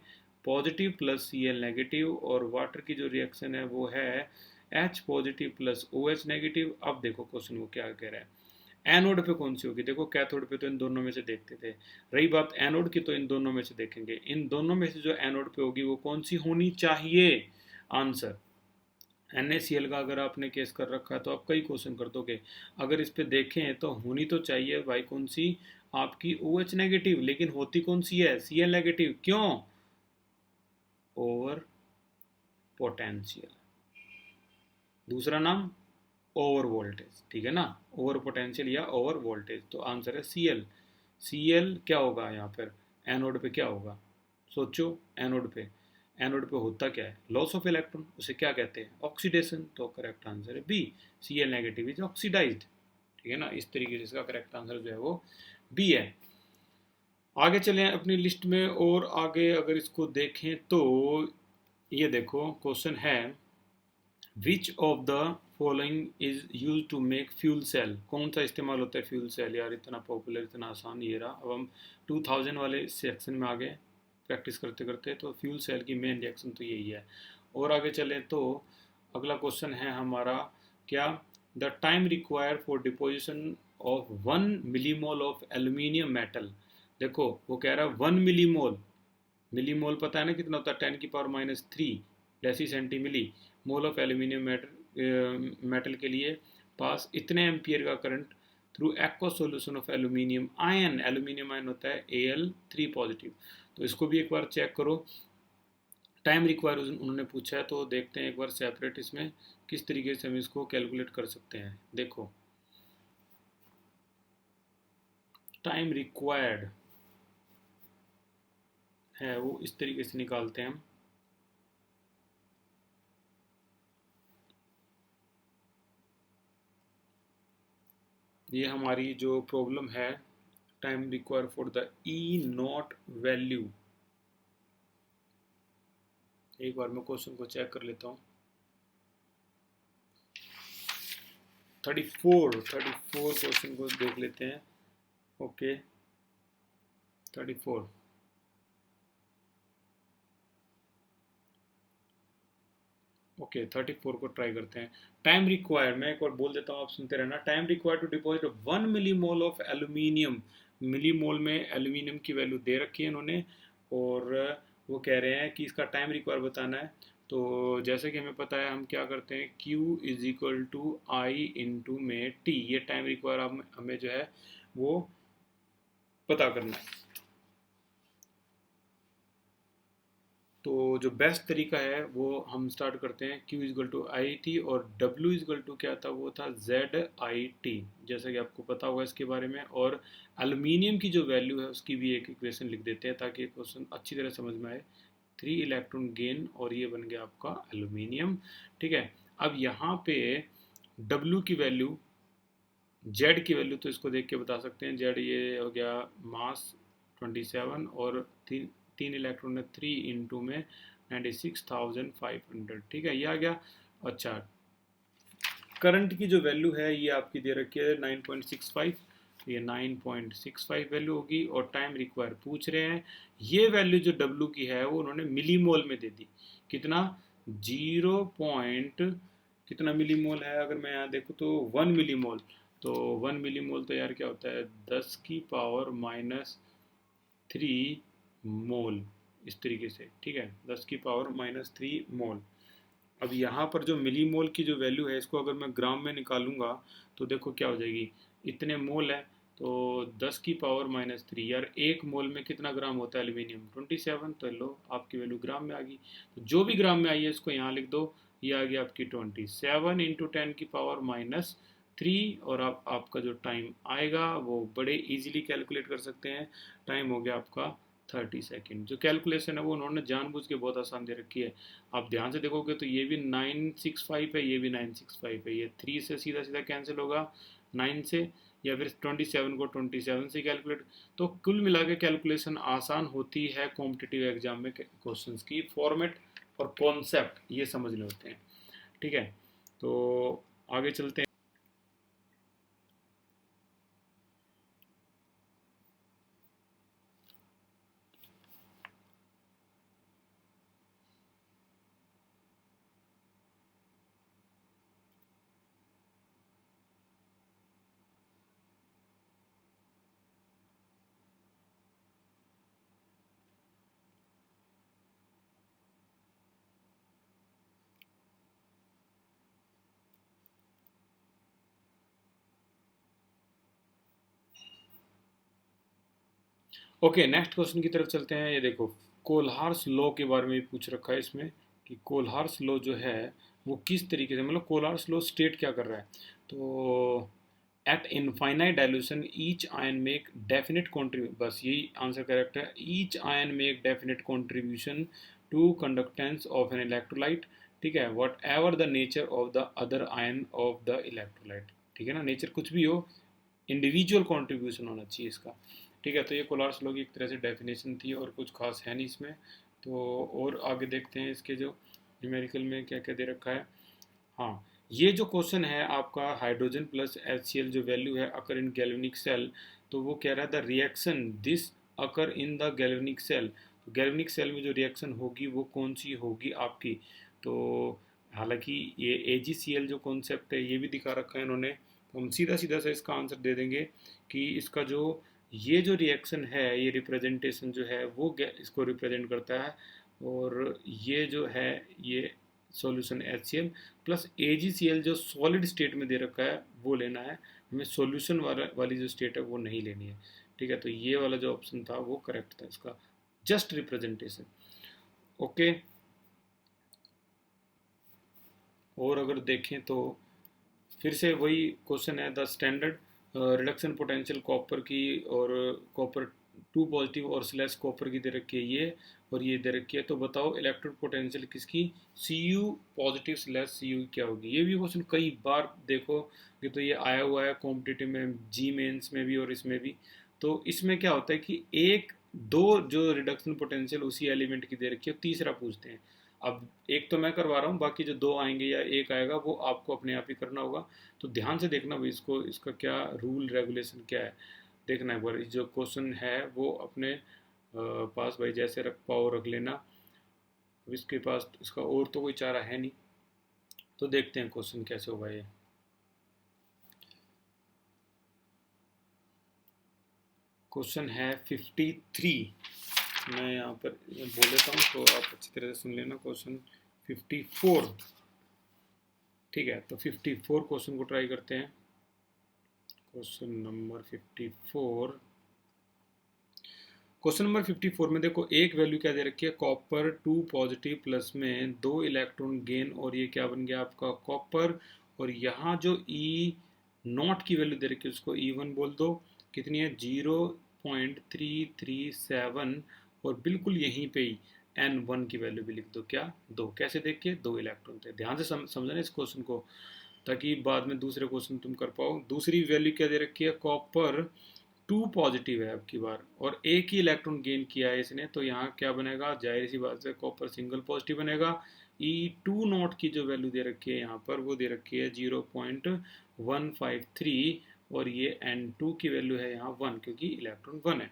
positive plus Cl negative, और वाटर की जो रिएक्शन है वो है H positive plus OH negative. अब देखो क्वेश्चन वो क्या कह रहा है, एनोड पे कौन सी होगी, देखो कैथोड पे तो इन दोनों में से देखते थे, रही बात एनोड की तो इन दोनों में से देखेंगे, इन दोनों में से जो एनोड पे होगी वो कौन सी होनी चाहिए, आंसर NaCl का अगर आपने केस कर रखा है तो आप कई क्वेश्चन कर दोगे। अगर इस पे देखें तो होनी तो चाहिए भाई कौन सी, आपकी OH नेगेटिव, लेकिन होती कौन सी है, Cl नेगेटिव। क्यों? Over potential. दूसरा नाम ओवर वोल्टेज, ठीक है ना, ओवर पोटेंशियल या ओवर वोल्टेज। तो आंसर है Cl। Cl क्या होगा यहाँ पर, एनोड पे क्या होगा, सोचो। एनोड पे, एनोड पे होता क्या है, लॉस ऑफ इलेक्ट्रॉन, उसे क्या कहते हैं, ऑक्सीडेशन। तो करेक्ट आंसर है B, Cl negative is oxidised. ठीक है ना, इस तरीके से इसका करेक्ट आंसर जो है वो बी है। आगे चलें अपनी लिस्ट में, और आगे अगर इसको देखें तो ये देखो क्वेश्चन है, which of the following is use to make fuel cell. कौन सा इस्तेमाल होता है फ्यूल सेल, यार इतना पॉपुलर, इतना आसान ये रहा। अब हम 2000 वाले सेक्शन में आ गए प्रैक्टिस करते करते। तो फ्यूल सेल की मेन रिएक्शन तो यही है। और आगे चले तो अगला क्वेश्चन है हमारा क्या, the time required for deposition of 1 millimole of aluminium metal. देखो वो कह रहा है 1 मिलीमोल, मिलीमोल पता है ना कितना होता है, 10⁻³ deci centi milli mole of aluminium metal के लिए पास इतने एम्पियर का current through aqua solution of aluminium ion. Aluminium ion होता है Al3 पॉजिटिव। तो इसको भी एक बार चेक करो, टाइम रिक्वायर उन्होंने पूछा है। तो देखते हैं एक बार सेपरेट इसमें किस तरीके से हम इसको कैलकुलेट कर सकते हैं। देखो टाइम रिक्वायर्ड है वो इस तरीके से निकालते हैं हम। ये हमारी जो प्रॉब्लम है, time require for the E0 value. एक बार मैं क्वेश्चन को चेक कर लेता हूँ। 34 क्वेश्चन को देख लेते हैं। ओके 34, ओके 34 को ट्राई करते हैं। टाइम रिक्वायर्ड, मैं एक बार बोल देता हूँ आप सुनते रहना। Time required to deposit 1 millimole of aluminium. Millimole में एल्यूमिनियम की वैल्यू दे रखी है इन्होंने, और वो कह रहे हैं कि इसका टाइम रिक्वायर बताना है। तो जैसे कि हमें पता है हम क्या करते हैं, Q is equal to I into में टी। ये टाइम रिक्वायर हमें जो है वो पता करना है। तो जो बेस्ट तरीका है वो हम स्टार्ट करते हैं, Q is equal to I T, और W इजगल टू क्या था, वो था ZIT, जैसा कि आपको पता होगा इसके बारे में। और एल्यूमिनियम की जो वैल्यू है उसकी भी एक इक्वेशन लिख देते हैं ताकि क्वेश्चन अच्छी तरह समझ में आए। 3 इलेक्ट्रॉन गेन, और ये बन गया आपका एल्यूमिनियम। ठीक है, अब यहाँ पे W की वैल्यू, Z की वैल्यू तो इसको देख के बता सकते हैं। Z ये हो गया मास 27, और तीन इलेक्ट्रॉन है 3 में 96,500। ठीक है, ये आ गया। अच्छा, करंट की जो वैल्यू है ये आपकी दे रखी है 9.65, ये 9.65 वैल्यू होगी। और टाइम रिक्वायर पूछ रहे हैं, ये वैल्यू जो W की है वो उन्होंने मिलीमोल में दे दी। कितना, 0. कितना मिलीमोल है, अगर मैं यहाँ देखूँ तो 1 मिलीमोल। तो 1 मिलीमोल तो यार क्या होता है, 10⁻³ मोल, इस तरीके से। ठीक है, 10⁻³ मोल। अब यहाँ पर जो मिली मोल की जो वैल्यू है, इसको अगर मैं ग्राम में निकालूंगा तो देखो क्या हो जाएगी, इतने मोल है तो 10⁻³ यार, एक मोल में कितना ग्राम होता है एल्यूमिनियम, 27। तो लो आपकी वैल्यू ग्राम में आ गई। तो जो भी ग्राम में आई है इसको यहाँ लिख दो, ये आ गई आपकी 27 इंटू 10⁻³ और आपका जो टाइम आएगा वो बड़े इजीली कैलकुलेट कर सकते हैं। टाइम हो गया आपका 30 सेकेंड। जो कैलकुलेशन है वो उन्होंने जानबूझ के बहुत आसान दे रखी है। आप ध्यान से देखोगे तो ये भी 965 है, ये भी 965 है। ये 3 से सीधा सीधा कैंसिल होगा 9 से, या फिर 27 को 27 से कैलकुलेट। तो कुल मिला के कैलकुलेशन आसान होती है कॉम्पिटिटिव एग्जाम में। क्वेश्चंस की फॉर्मेट और कॉन्सेप्ट ये समझने होते हैं। ठीक है, तो आगे चलते हैं। ओके, नेक्स्ट क्वेश्चन की तरफ चलते हैं। ये देखो, कोल्हार्स लॉ के बारे में भी पूछ रखा है इसमें कि कोल्हार्स लॉ जो है वो किस तरीके से, मतलब कोल्हार्स लॉ स्टेट क्या कर रहा है। तो at infinite dilution each ion make definite contribution, बस यही आंसर करेक्ट है। Each ion make definite contribution to conductance of an electrolyte, ठीक है, whatever the nature of the other ion of the electrolyte. ठीक है ना, nature कुछ भी हो, इंडिविजुअल कॉन्ट्रीब्यूशन होना चाहिए इसका। ठीक है, तो ये कोलार्स लॉ की एक तरह से डेफिनेशन थी और कुछ खास है नहीं इसमें। तो और आगे देखते हैं इसके जो न्यूमेरिकल में क्या क्या दे रखा है। हाँ, ये जो क्वेश्चन है आपका, हाइड्रोजन प्लस HCl जो वैल्यू है अकर इन गैल्वेनिक सेल, तो वो कह रहा है the reaction this occur in the galvanic cell. तो गैल्वेनिक सेल में जो रिएक्शन होगी वो कौन सी होगी आपकी। तो हालांकि ये AgCl जो कॉन्सेप्ट है ये भी दिखा रखा है इन्होंने, तो हम सीधा सीधा से इसका आंसर दे देंगे कि इसका जो ये जो रिएक्शन है, ये रिप्रेजेंटेशन जो है वो इसको रिप्रेजेंट करता है। और ये जो है ये सॉल्यूशन HCl प्लस AgCl जो सॉलिड स्टेट में दे रखा है वो लेना है हमें, सॉल्यूशन वाली जो स्टेट है वो नहीं लेनी है। ठीक है, तो ये वाला जो ऑप्शन था वो करेक्ट था इसका, जस्ट रिप्रेजेंटेशन। ओके, और अगर देखें तो फिर से वही क्वेश्चन है, the standard reduction potential copper की, और कॉपर 2 पॉजिटिव और स्लैश कॉपर की दे रखी है ये, और ये दे रखी है। तो बताओ इलेक्ट्रोड पोटेंशियल किसकी, Cu पॉजिटिव स्लैश Cu क्या होगी। ये भी क्वेश्चन कई बार देखो कि तो ये आया हुआ है कॉम्पिटिटिव में, जी मेंस में भी और इसमें भी। तो इसमें क्या होता है कि एक दो जो रिडक्शन पोटेंशियल उसी एलिमेंट की दे रखी है, तीसरा पूछते हैं। अब एक तो मैं करवा रहा हूँ, बाकी जो दो आएंगे या एक आएगा वो आपको अपने आप ही करना होगा। तो ध्यान से देखना भाई इसको, इसका क्या रूल रेगुलेशन क्या है देखना एक बार। जो क्वेश्चन है वो अपने पास भाई जैसे रख पाओ रख लेना। अब इसके पास इसका और तो कोई चारा है नहीं, तो देखते हैं क्वेश्चन कैसे होगा ये। क्वेश्चन है 53, मैं यहाँ पर बोल देता हूँ तो आप अच्छी तरह से सुन लेना। क्वेश्चन 54, ठीक है, तो 54 क्वेश्चन को ट्राई करते हैं। क्वेश्चन नंबर 54, क्वेश्चन नंबर 54 में देखो एक वैल्यू क्या दे रखी है, कॉपर 2 पॉजिटिव प्लस में 2 इलेक्ट्रॉन गेन, और ये क्या बन गया आपका कॉपर। और यहाँ जो E0 की वैल्यू दे रखी है उसको E1 बोल दो, कितनी है 0.337, और बिल्कुल यहीं पे ही N1 की वैल्यू भी लिख दो, क्या दो, कैसे देख के 2 इलेक्ट्रॉन थे। ध्यान से समझना इस क्वेश्चन को, ताकि बाद में दूसरे क्वेश्चन तुम कर पाओ। दूसरी वैल्यू क्या दे रखी है, कॉपर 2 पॉजिटिव है अब की बार, और एक ही इलेक्ट्रॉन गेन किया है इसने, तो यहाँ क्या बनेगा, जाहिर सी बात है कॉपर सिंगल पॉजिटिव बनेगा। E2 की जो वैल्यू दे रखी है यहाँ पर वो दे रखी है 0.153, और ये N2 की वैल्यू है यहाँ 1, क्योंकि इलेक्ट्रॉन 1 है।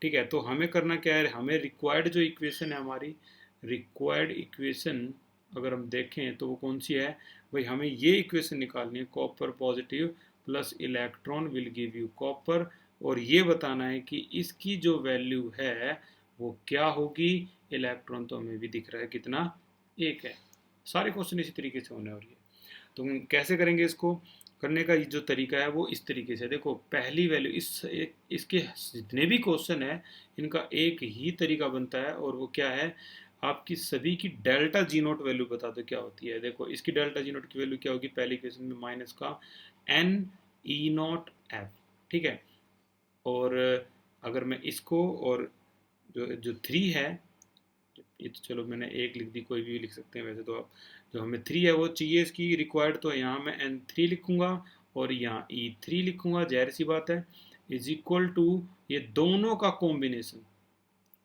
ठीक है, तो हमें करना क्या है, हमें रिक्वायर्ड जो इक्वेशन है हमारी, रिक्वायर्ड इक्वेशन अगर हम देखें तो वो कौन सी है भाई, हमें ये इक्वेशन निकालनी है, copper positive plus electron will give you copper, और ये बताना है कि इसकी जो वैल्यू है वो क्या होगी। इलेक्ट्रॉन तो हमें भी दिख रहा है कितना, एक है। सारे क्वेश्चन इसी तरीके से होने वाली है। तो हम कैसे करेंगे इसको, करने का जो तरीका है वो इस तरीके से, देखो पहली वैल्यू इसके जितने भी क्वेश्चन है इनका एक ही तरीका बनता है, और वो क्या है, आपकी सभी की डेल्टा G0 वैल्यू बता दो क्या होती है। देखो इसकी डेल्टा G0 की वैल्यू क्या होगी, पहली क्वेश्चन में माइनस का NE0F, ठीक है। और अगर मैं इसको, और जो जो 3 है, ये तो चलो मैंने एक लिख दी, कोई भी लिख सकते हैं वैसे तो आप, जो हमें 3 है वो चाहिए इसकी रिक्वायर्ड, तो यहाँ मैं N3 लिखूंगा और यहाँ E3 लिखूंगा, जाहिर सी बात है, इज इक्वल टू ये दोनों का कॉम्बिनेशन,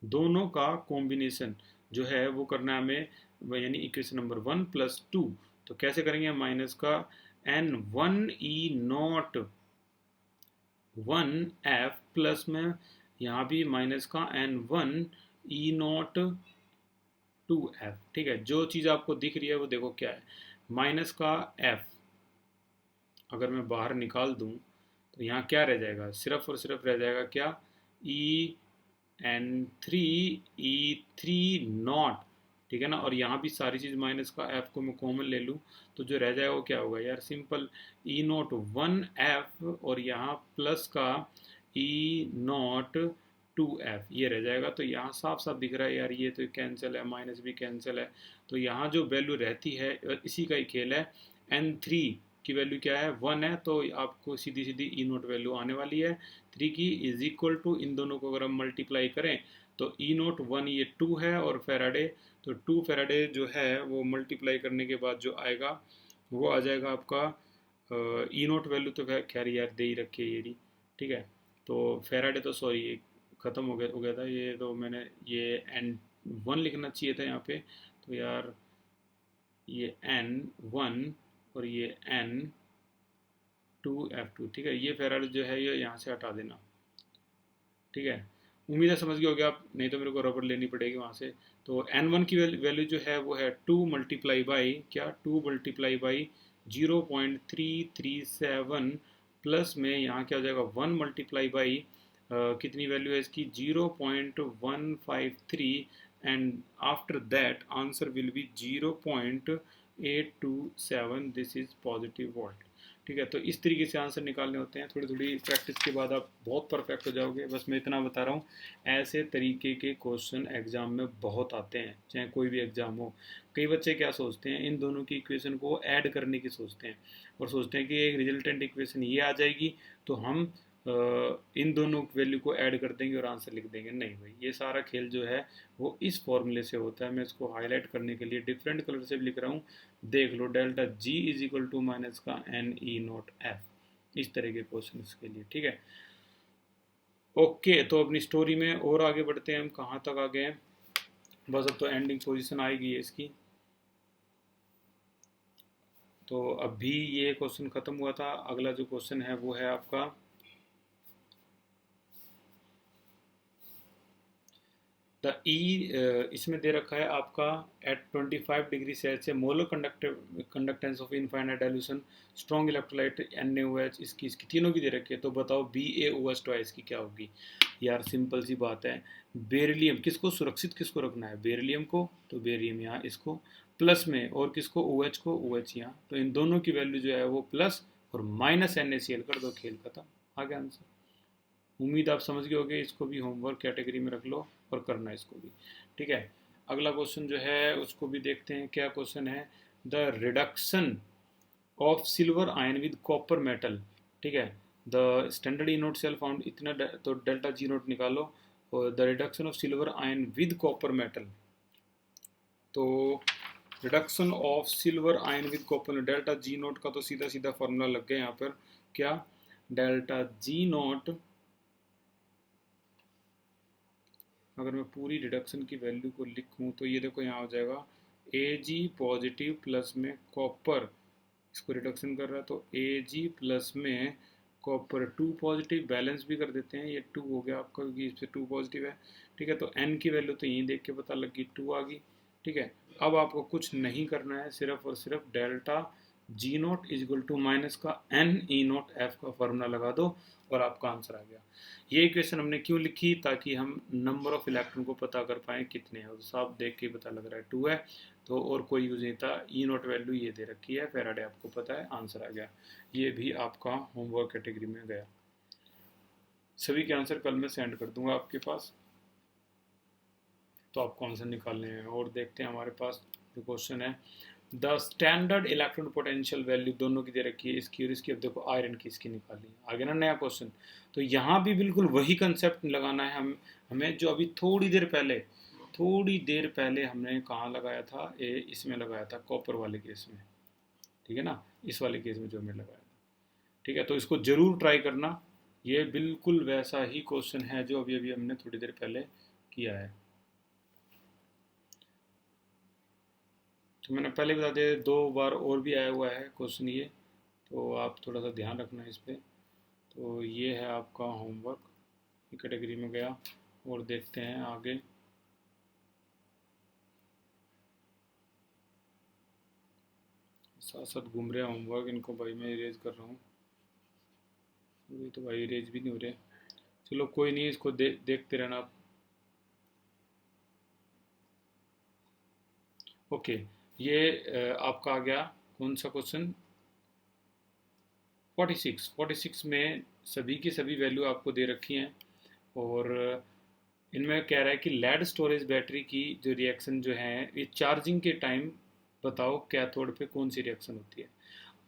दोनों का कॉम्बिनेशन जो है वो करना है हमें, यानी इक्वेशन नंबर 1 + 2। तो कैसे करेंगे, माइनस का N1E0 1F प्लस में यहाँ भी माइनस का N1E0 2F, ठीक है। जो चीज़ आपको दिख रही है वो देखो क्या है, माइनस का F अगर मैं बाहर निकाल दूं तो यहाँ क्या रह जाएगा, सिर्फ और सिर्फ रह जाएगा क्या, EN3E3 नॉट, ठीक है ना। और यहाँ भी सारी चीज़ माइनस का F को मैं कॉमन ले लूँ तो जो रह जाएगा वो क्या होगा यार, सिंपल E0 1F, और यहाँ प्लस का E0 2f ये रह जाएगा। तो यहाँ साफ साफ दिख रहा है यार, ये तो कैंसिल है, माइनस भी कैंसिल है, तो यहाँ जो वैल्यू रहती है इसी का ही खेल है। n3 की वैल्यू क्या है, 1 है, तो आपको सीधी सीधी ई नोट वैल्यू आने वाली है 3 की, इज इक्वल टू इन दोनों को अगर हम मल्टीप्लाई करें तो ई नोट 1 ये 2 है और फेराडे, तो 2 फेराडे जो है वो मल्टीप्लाई करने के बाद जो आएगा वो आ जाएगा आपका ई नोट वैल्यू तो खैर यार दे ही रखी है ये, ठीक है। तो फेराडे तो सॉरी ये ख़त्म हो गया था, ये तो मैंने ये n1 लिखना चाहिए था यहाँ पे, तो यार ये n1 और ये n2f2, ठीक है। ये फेराडे जो है ये यहाँ से हटा देना, ठीक है। उम्मीद है समझ गए होगे आप, नहीं तो मेरे को रबर लेनी पड़ेगी वहाँ से। तो n1 की वैल्यू जो है वो है 2 मल्टीप्लाई बाई क्या, 2 मल्टीप्लाई बाई 0.337 प्लस में यहाँ क्या हो जाएगा 1 मल्टीप्लाई बाई कितनी वैल्यू है इसकी 0.153 and after that answer will be 0.827, this is positive volt, ठीक है। तो इस तरीके से आंसर निकालने होते हैं, थोड़ी थोड़ी प्रैक्टिस के बाद आप बहुत परफेक्ट हो जाओगे। बस मैं इतना बता रहा हूँ, ऐसे तरीके के क्वेश्चन एग्जाम में बहुत आते हैं, चाहे कोई भी एग्जाम हो। कई बच्चे क्या सोचते हैं, इन दोनों की इक्वेशन को ऐड करने की सोचते हैं और सोचते हैं कि एक रिजल्टेंट इक्वेशन ये आ जाएगी तो हम इन दोनों वैल्यू को ऐड कर देंगे और आंसर लिख देंगे। नहीं भाई, ये सारा खेल जो है वो इस फॉर्मूले से होता है। मैं इसको हाईलाइट करने के लिए डिफरेंट कलर से भी लिख रहा हूँ, देख लो, delta G is equal to minus का एन ई नोट एफ, इस तरह के क्वेश्चन के लिए, ठीक है। ओके, तो अपनी स्टोरी में और आगे बढ़ते हैं, हम कहाँ तक आ गए हैं, बस अब तो एंडिंग पोजीशन आएगी है इसकी। तो अभी ये क्वेश्चन खत्म हुआ था, अगला जो क्वेश्चन है वो है आपका द ई, इसमें दे रखा है आपका at 25 degree Celsius molar conductance of infinite dilution strong electrolyte NaOH, इसकी तीनों की दे रखी है। तो बताओ BaOH ट्वाइस की क्या होगी। यार सिंपल सी बात है, बेरिलियम किसको सुरक्षित किसको रखना है, बेरिलियम को, तो बेरिलियम यहाँ इसको प्लस में, और किसको OH को, OH यहाँ, तो इन दोनों की वैल्यू जो है वो प्लस और माइनस NaCl कर दो, खेल खत्म, आ गया आंसर। उम्मीद आप समझ गए होगे, इसको भी होमवर्क कैटेगरी में रख लो और करना इसको भी, ठीक है। अगला क्वेश्चन जो है उसको भी देखते हैं, क्या क्वेश्चन है, the reduction of silver ion with copper metal, ठीक है। The standard E naught cell found इतना, तो डेल्टा जी नोट निकालो, और the reduction of silver ion with copper metal, तो reduction of silver ion with copper, delta G naught का तो सीधा सीधा फॉर्मूला लग गया यहाँ पर, क्या, डेल्टा जी नोट, अगर मैं पूरी रिडक्शन की वैल्यू को लिखूं तो ये देखो यहाँ हो जाएगा Ag पॉजिटिव प्लस में कॉपर, इसको रिडक्शन कर रहा है तो Ag प्लस में कॉपर 2 पॉजिटिव, बैलेंस भी कर देते हैं, ये 2 हो गया आपका क्योंकि इससे 2 पॉजिटिव है, ठीक है। तो n की वैल्यू तो यहीं देख के पता लग गई, 2 आ गई, ठीक है। अब आपको कुछ नहीं करना है, सिर्फ और सिर्फ delta G naught is equal to minus का एन ई नोट एफ का फॉर्मूला लगा दो और आपका आंसर आ गया। ये इक्वेशन हमने क्यों लिखी, ताकि हम नंबर ऑफ इलेक्ट्रॉन को पता कर पाएँ कितने हैं, तो साफ देख के पता लग रहा है 2 है, तो और कोई यूज नहीं था। ई नोट वैल्यू ये दे रखी है, फेराडे आपको पता है, आंसर आ गया। ये भी आपका होमवर्क कैटेगरी में गया। सभी के आंसर कल मैं सेंड कर दूंगा आपके पास, तो आपको आंसर निकालने हैं। और देखते हैं हमारे पास जो क्वेश्चन है, the standard electron potential value दोनों की दे रखी है, इसकी और इसकी। अब देखो आयरन की इसकी निकाली, आगे ना नया क्वेश्चन, तो यहाँ भी बिल्कुल वही कंसेप्ट लगाना है हमें जो अभी थोड़ी देर पहले हमने कहाँ लगाया था, इसमें लगाया था, कॉपर वाले केस में, ठीक है ना, इस वाले केस में जो हमने लगाया था, ठीक है। तो इसको जरूर ट्राई करना, ये बिल्कुल वैसा ही क्वेश्चन है जो अभी अभी हमने थोड़ी देर पहले किया है। तो मैंने पहले बता दिया, 2 बार और भी आया हुआ है क्वेश्चन ये, तो आप थोड़ा सा ध्यान रखना इस पर। तो ये है आपका होमवर्क, कैटेगरी में गया। और देखते हैं आगे, साथ साथ घूम रहे होमवर्क, इनको भाई मैं इरेज कर रहा हूँ, ये तो भाई इरेज भी नहीं हो रहे। चलो कोई नहीं, इसको देखते रहना आप। ओके, ये आपका आ गया कौन सा क्वेश्चन, 46 में सभी की सभी वैल्यू आपको दे रखी हैं, और इनमें कह रहा है कि लेड स्टोरेज बैटरी की जो रिएक्शन जो है ये चार्जिंग के टाइम बताओ कैथोड पे कौन सी रिएक्शन होती है।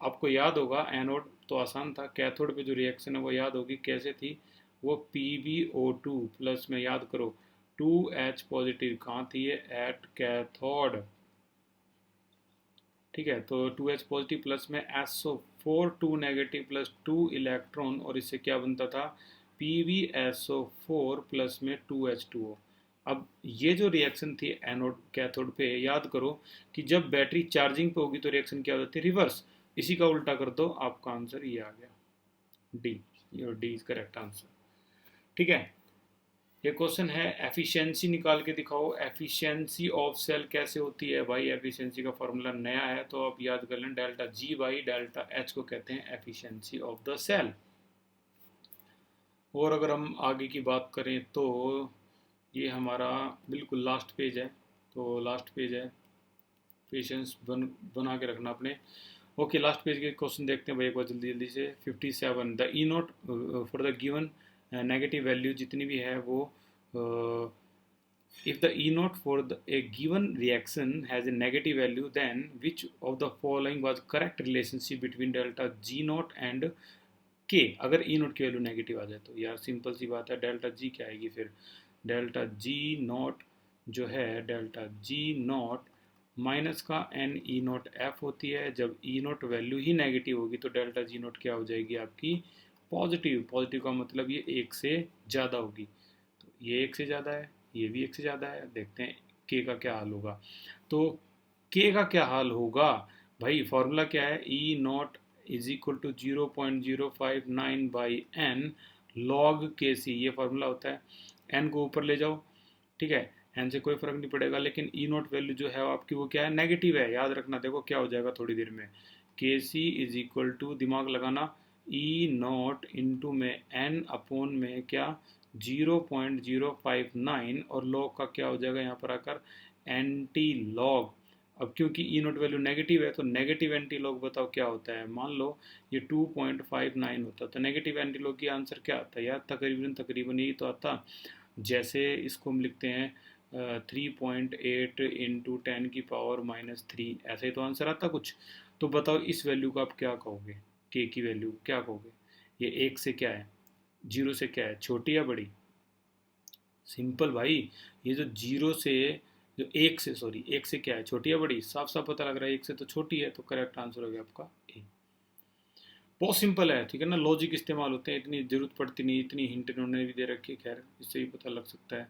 आपको याद होगा एनोड तो आसान था, कैथोड पे जो रिएक्शन है वो याद होगी कैसे थी, वो PbO2 प्लस में याद करो 2H पॉजिटिव कहाँ थी ये एट कैथोड। ठीक है, तो 2H पॉजिटिव प्लस में SO4 2 नेगेटिव प्लस 2 इलेक्ट्रॉन और इससे क्या बनता था PbSO4 प्लस में 2H2O। अब ये जो रिएक्शन थी एनोड कैथोड पे याद करो कि जब बैटरी चार्जिंग पे होगी तो रिएक्शन क्या हो जाती है रिवर्स। इसी का उल्टा कर दो, आपका आंसर ये आ गया D. Your D is correct answer. ठीक है, ये क्वेश्चन है एफिशिएंसी निकाल के दिखाओ। एफिशिएंसी ऑफ सेल कैसे होती है भाई, एफिशिएंसी का फॉर्मूला नया है तो आप याद कर लें, delta G by delta H को कहते हैं एफिशिएंसी ऑफ द सेल। और अगर हम आगे की बात करें तो ये हमारा बिल्कुल लास्ट पेज है, तो लास्ट पेज है, पेशेंस बना के रखना अपने। ओके, लास्ट पेज के क्वेश्चन देखते हैं भाई एक बार जल्दी जल्दी से। 57 the E note for the given negative value जितनी भी है वो if the E naught for a given reaction has a negative value, then which of the following was correct relationship between delta G naught and K। अगर E naught की value negative आ जाए तो यार simple सी बात है, delta G क्या आएगी फिर, डेल्टा G नॉट जो है डेल्टा G नॉट माइनस का एन ई नॉट एफ होती है। जब ई नॉट वैल्यू ही नेगेटिव होगी तो डेल्टा जी नॉट क्या हो जाएगी आपकी पॉजिटिव। पॉजिटिव का मतलब ये एक से ज़्यादा होगी, तो ये एक से ज़्यादा है, ये भी एक से ज़्यादा है। देखते हैं के का क्या हाल होगा। तो के का क्या हाल होगा भाई, फॉर्मूला क्या है, E naught is equal to 0.059 by n log K C, ये फॉर्मूला होता है। एन को ऊपर ले जाओ, ठीक है, एन से कोई फर्क नहीं पड़ेगा, लेकिन ई नॉट वैल्यू जो है आपकी वो क्या है नेगेटिव है, याद रखना। देखो क्या हो जाएगा थोड़ी देर में, के सी इज इक्वल टू दिमाग लगाना ई नॉट इंटू में एन अपॉन में क्या 0.059 और लॉग का क्या हो जाएगा यहाँ पर आकर एंटी लॉग। अब क्योंकि ई नोट वैल्यू नेगेटिव है तो नेगेटिव एंटी लॉग बताओ क्या होता है, मान लो ये 2.59 होता तो नेगेटिव एंटी लॉग की आंसर क्या आता है यार, तकरीबन तकरीबन यही तो आता। जैसे इसको हम लिखते हैं 3.8 इंटू 10⁻³ ऐसा ही तो आंसर आता कुछ। तो बताओ इस वैल्यू को आप क्या कहोगे, के की वैल्यू क्या कहोगे, ये एक से क्या है, जीरो से क्या है, छोटी या बड़ी। सिंपल भाई, ये जो जीरो से जो एक से सॉरी एक से क्या है छोटी या बड़ी, साफ साफ पता लग रहा है एक से तो छोटी है, तो करेक्ट आंसर हो गया आपका ए। बहुत सिंपल है, ठीक है ना, लॉजिक इस्तेमाल होते हैं, इतनी जरूरत पड़ती नहीं, इतनी हिंट इन्होंने भी दे रखी है, खैर इससे ही पता लग सकता है।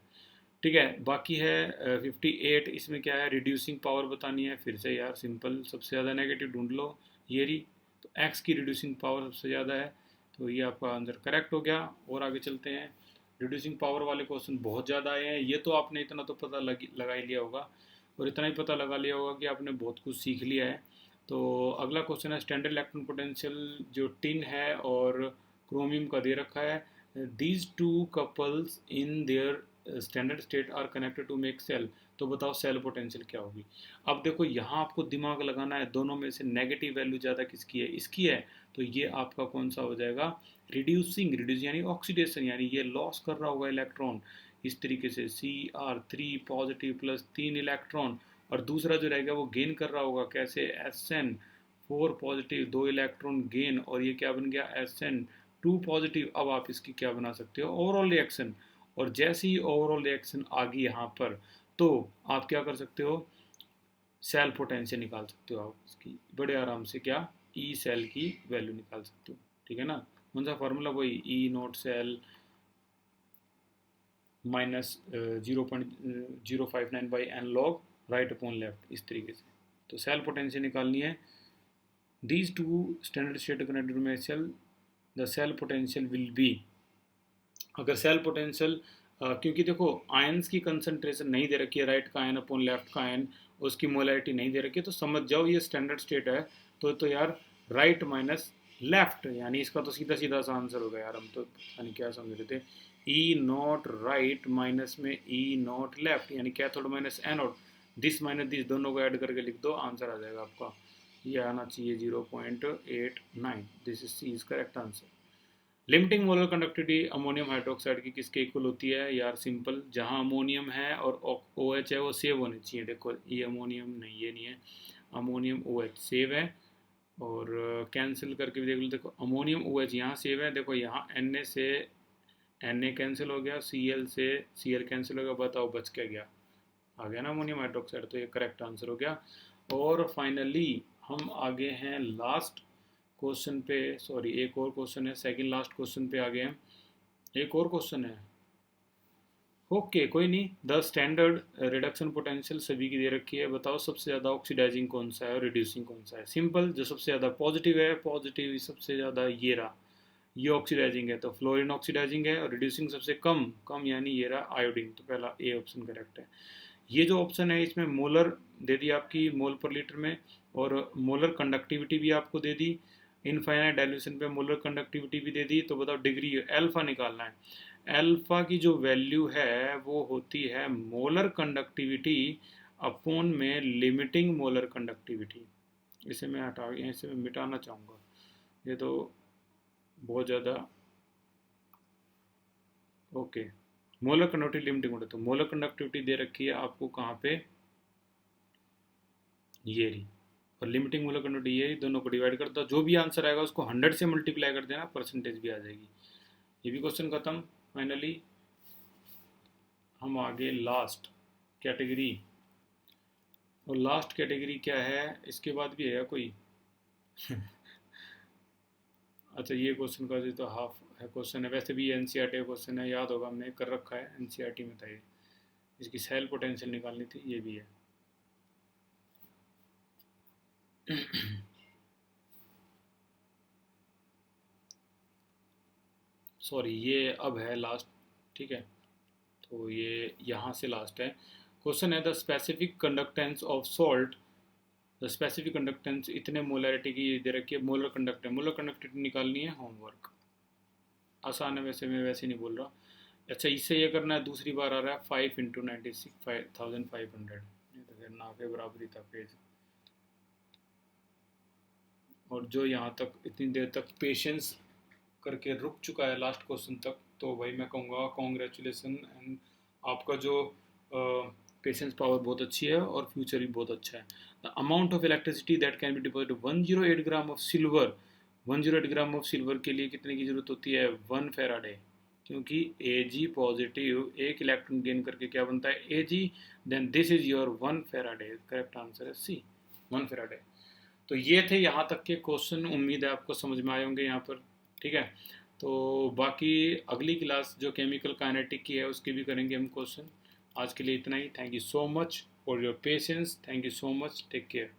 ठीक है, बाकी है 58, इसमें क्या है रिड्यूसिंग पावर बतानी है। फिर से यार सिंपल, सबसे ज़्यादा नेगेटिव ढूंढ लो, ये रही, तो एक्स की रिड्यूसिंग पावर सबसे ज़्यादा है, तो ये आपका आंसर करेक्ट हो गया। और आगे चलते हैं, रिड्यूसिंग पावर वाले क्वेश्चन बहुत ज़्यादा आए हैं, ये तो आपने इतना तो पता लगा ही लिया होगा, और इतना ही पता लगा लिया होगा कि आपने बहुत कुछ सीख लिया है। तो अगला क्वेश्चन है स्टैंडर्ड इलेक्ट्रॉन पोटेंशियल जो टिन है और क्रोमियम का दे रखा है, these two couples in their standard state are connected to make cell, तो बताओ सेल पोटेंशियल क्या होगी। अब देखो यहाँ आपको दिमाग लगाना है, दोनों में से नेगेटिव वैल्यू ज़्यादा किसकी है, इसकी है, तो ये आपका कौन सा हो जाएगा रिड्यूसिंग, रिड्यूस यानी ऑक्सीडेशन, यानी ये लॉस कर रहा होगा इलेक्ट्रॉन इस तरीके से Cr3 पॉजिटिव प्लस 3 इलेक्ट्रॉन, और दूसरा जो रहेगा वो गेन कर रहा होगा कैसे Sn4 पॉजिटिव 2 इलेक्ट्रॉन गेन, और ये क्या बन गया Sn2 पॉजिटिव। अब आप इसकी क्या बना सकते हो ओवरऑल रिएक्शन, और जैसे ही ओवरऑल रिएक्शन आ गई यहाँ पर तो आप क्या कर सकते हो सेल पोटेंशियल निकाल सकते हो, आप इसकी बड़े आराम से क्या ई सेल की वैल्यू निकाल सकते हो। ठीक है ना, कौन सा फार्मूला, वही E naught cell minus 0.059 by n log right upon left, इस तरीके से। तो सेल पोटेंशियल निकालनी है, these two standard state connected में cell, the cell potential will be, अगर सेल पोटेंशियल क्योंकि देखो आयंस की कंसंट्रेशन नहीं दे रखी है, राइट का आयन अपॉन लेफ्ट का आयन, उसकी मोलैरिटी नहीं दे रखी है, तो समझ जाओ ये स्टैंडर्ड स्टेट है, तो यार राइट माइनस लेफ्ट, यानी इसका तो सीधा सीधा सा आंसर होगा यार, हम तो यानी क्या समझ रहे थे, ई नॉट राइट माइनस में ई नॉट लेफ्ट, यानी cathode minus anode, this minus this दोनों को ऐड करके लिख दो, आंसर आ जाएगा आपका, ये आना चाहिए 0.89, this is C is correct answer. Limiting molar conductivity ammonium hydroxide की किसके इक्वल होती है यार? सिंपल, जहाँ अमोनियम है और OH है वो सेव होने चाहिए। देखो ये अमोनियम नहीं, ये नहीं है, अमोनियम OH सेव है। और कैंसिल करके भी देख लो, देखो अमोनियम OH यहाँ सेव है, देखो यहाँ Na से Na कैंसिल हो गया, Cl से Cl कैंसिल हो गया, बताओ बच क्या गया? आ गया ना अमोनियम हाइड्रोक्साइड, तो ये करेक्ट आंसर हो गया। और फाइनली हम आगे हैं लास्ट क्वेश्चन पे, सॉरी एक और क्वेश्चन है, सेकंड लास्ट क्वेश्चन पे आ गए हैं। एक और क्वेश्चन है, ओके कोई नहीं। द स्टैंडर्ड रिडक्शन पोटेंशियल सभी की दे रखी है, बताओ सबसे ज़्यादा ऑक्सीडाइजिंग कौन सा है और रिड्यूसिंग कौन सा है? सिंपल, जो सबसे ज़्यादा पॉजिटिव है, पॉजिटिव सबसे ज़्यादा ये रहा, ये ऑक्सीडाइजिंग है, तो फ्लोरीन ऑक्सीडाइजिंग है। और रिड्यूसिंग सबसे कम, कम यानी ये रहा आयोडीन, तो पहला ए ऑप्शन करेक्ट है। ये जो ऑप्शन है इसमें मोलर दे दी आपकी, मोल पर लीटर में, और मोलर कंडक्टिविटी भी आपको दे दी, इनफाइनाइट डाइल्यूशन पे मोलर कंडक्टिविटी भी दे दी। तो बताओ डिग्री अल्फा निकालना है। अल्फा की जो वैल्यू है वो होती है मोलर कंडक्टिविटी अपॉन में लिमिटिंग मोलर कंडक्टिविटी। इसे मैं इसे मैं मिटाना चाहूँगा, ये तो बहुत ज़्यादा। Okay, molar conductivity limiting molar, तो मोलर कंडक्टिविटी दे रखी है आपको कहाँ पे? ये रही। और लिमिटिंग मोलर कंडक्टिविटी ये रही, दोनों को डिवाइड कर दो, जो भी आंसर आएगा उसको 100 से मल्टीप्लाई कर देना, परसेंटेज भी आ जाएगी। ये भी क्वेश्चन खत्म। फाइनली हम आगे लास्ट कैटेगरी, और लास्ट कैटेगरी क्या है? इसके बाद भी है कोई? अच्छा ये क्वेश्चन का जो तो हाफ है क्वेश्चन है, वैसे भी ये एनसीईआरटी का क्वेश्चन है, याद होगा हमने कर रखा है एनसीईआरटी में था ये। इसकी सेल पोटेंशियल निकालनी थी, ये भी है। सॉरी ये अब है लास्ट, ठीक है, तो ये यहाँ से लास्ट है। क्वेश्चन है the specific conductance of salt, the specific conductance इतने मोलरिटी की दे रखी है, मोलर कंडक्टिविटी निकालनी है, होमवर्क आसान है, वैसे मैं वैसे नहीं बोल रहा। अच्छा इससे ये करना है, दूसरी बार आ रहा है 5 × 96,500, ये तो फिर ना के बराबरी था पेज। और जो यहाँ तक इतनी देर तक पेशेंस करके रुक चुका है लास्ट क्वेश्चन तक, तो भाई मैं कहूँगा कॉन्ग्रेचुलेसन, एंड आपका जो पेशेंस पावर बहुत अच्छी है और फ्यूचर भी बहुत अच्छा है। The amount of electricity that can be deposited 108 gram of silver, 108 gram of silver के लिए कितने की जरूरत होती है? 1 फेराडे, क्योंकि Ag पॉजिटिव एक इलेक्ट्रॉन गेन करके क्या बनता है? Ag, then this is your 1 faraday. Correct answer है सी, 1 फेराडे। तो ये थे यहाँ तक के क्वेश्चन, उम्मीद है आपको समझ में आए होंगे यहाँ पर, ठीक है। तो बाकी अगली क्लास जो केमिकल काइनेटिक की है उसके भी करेंगे हम क्वेश्चन। आज के लिए इतना ही, thank you so much for your patience, thank you so much, take care.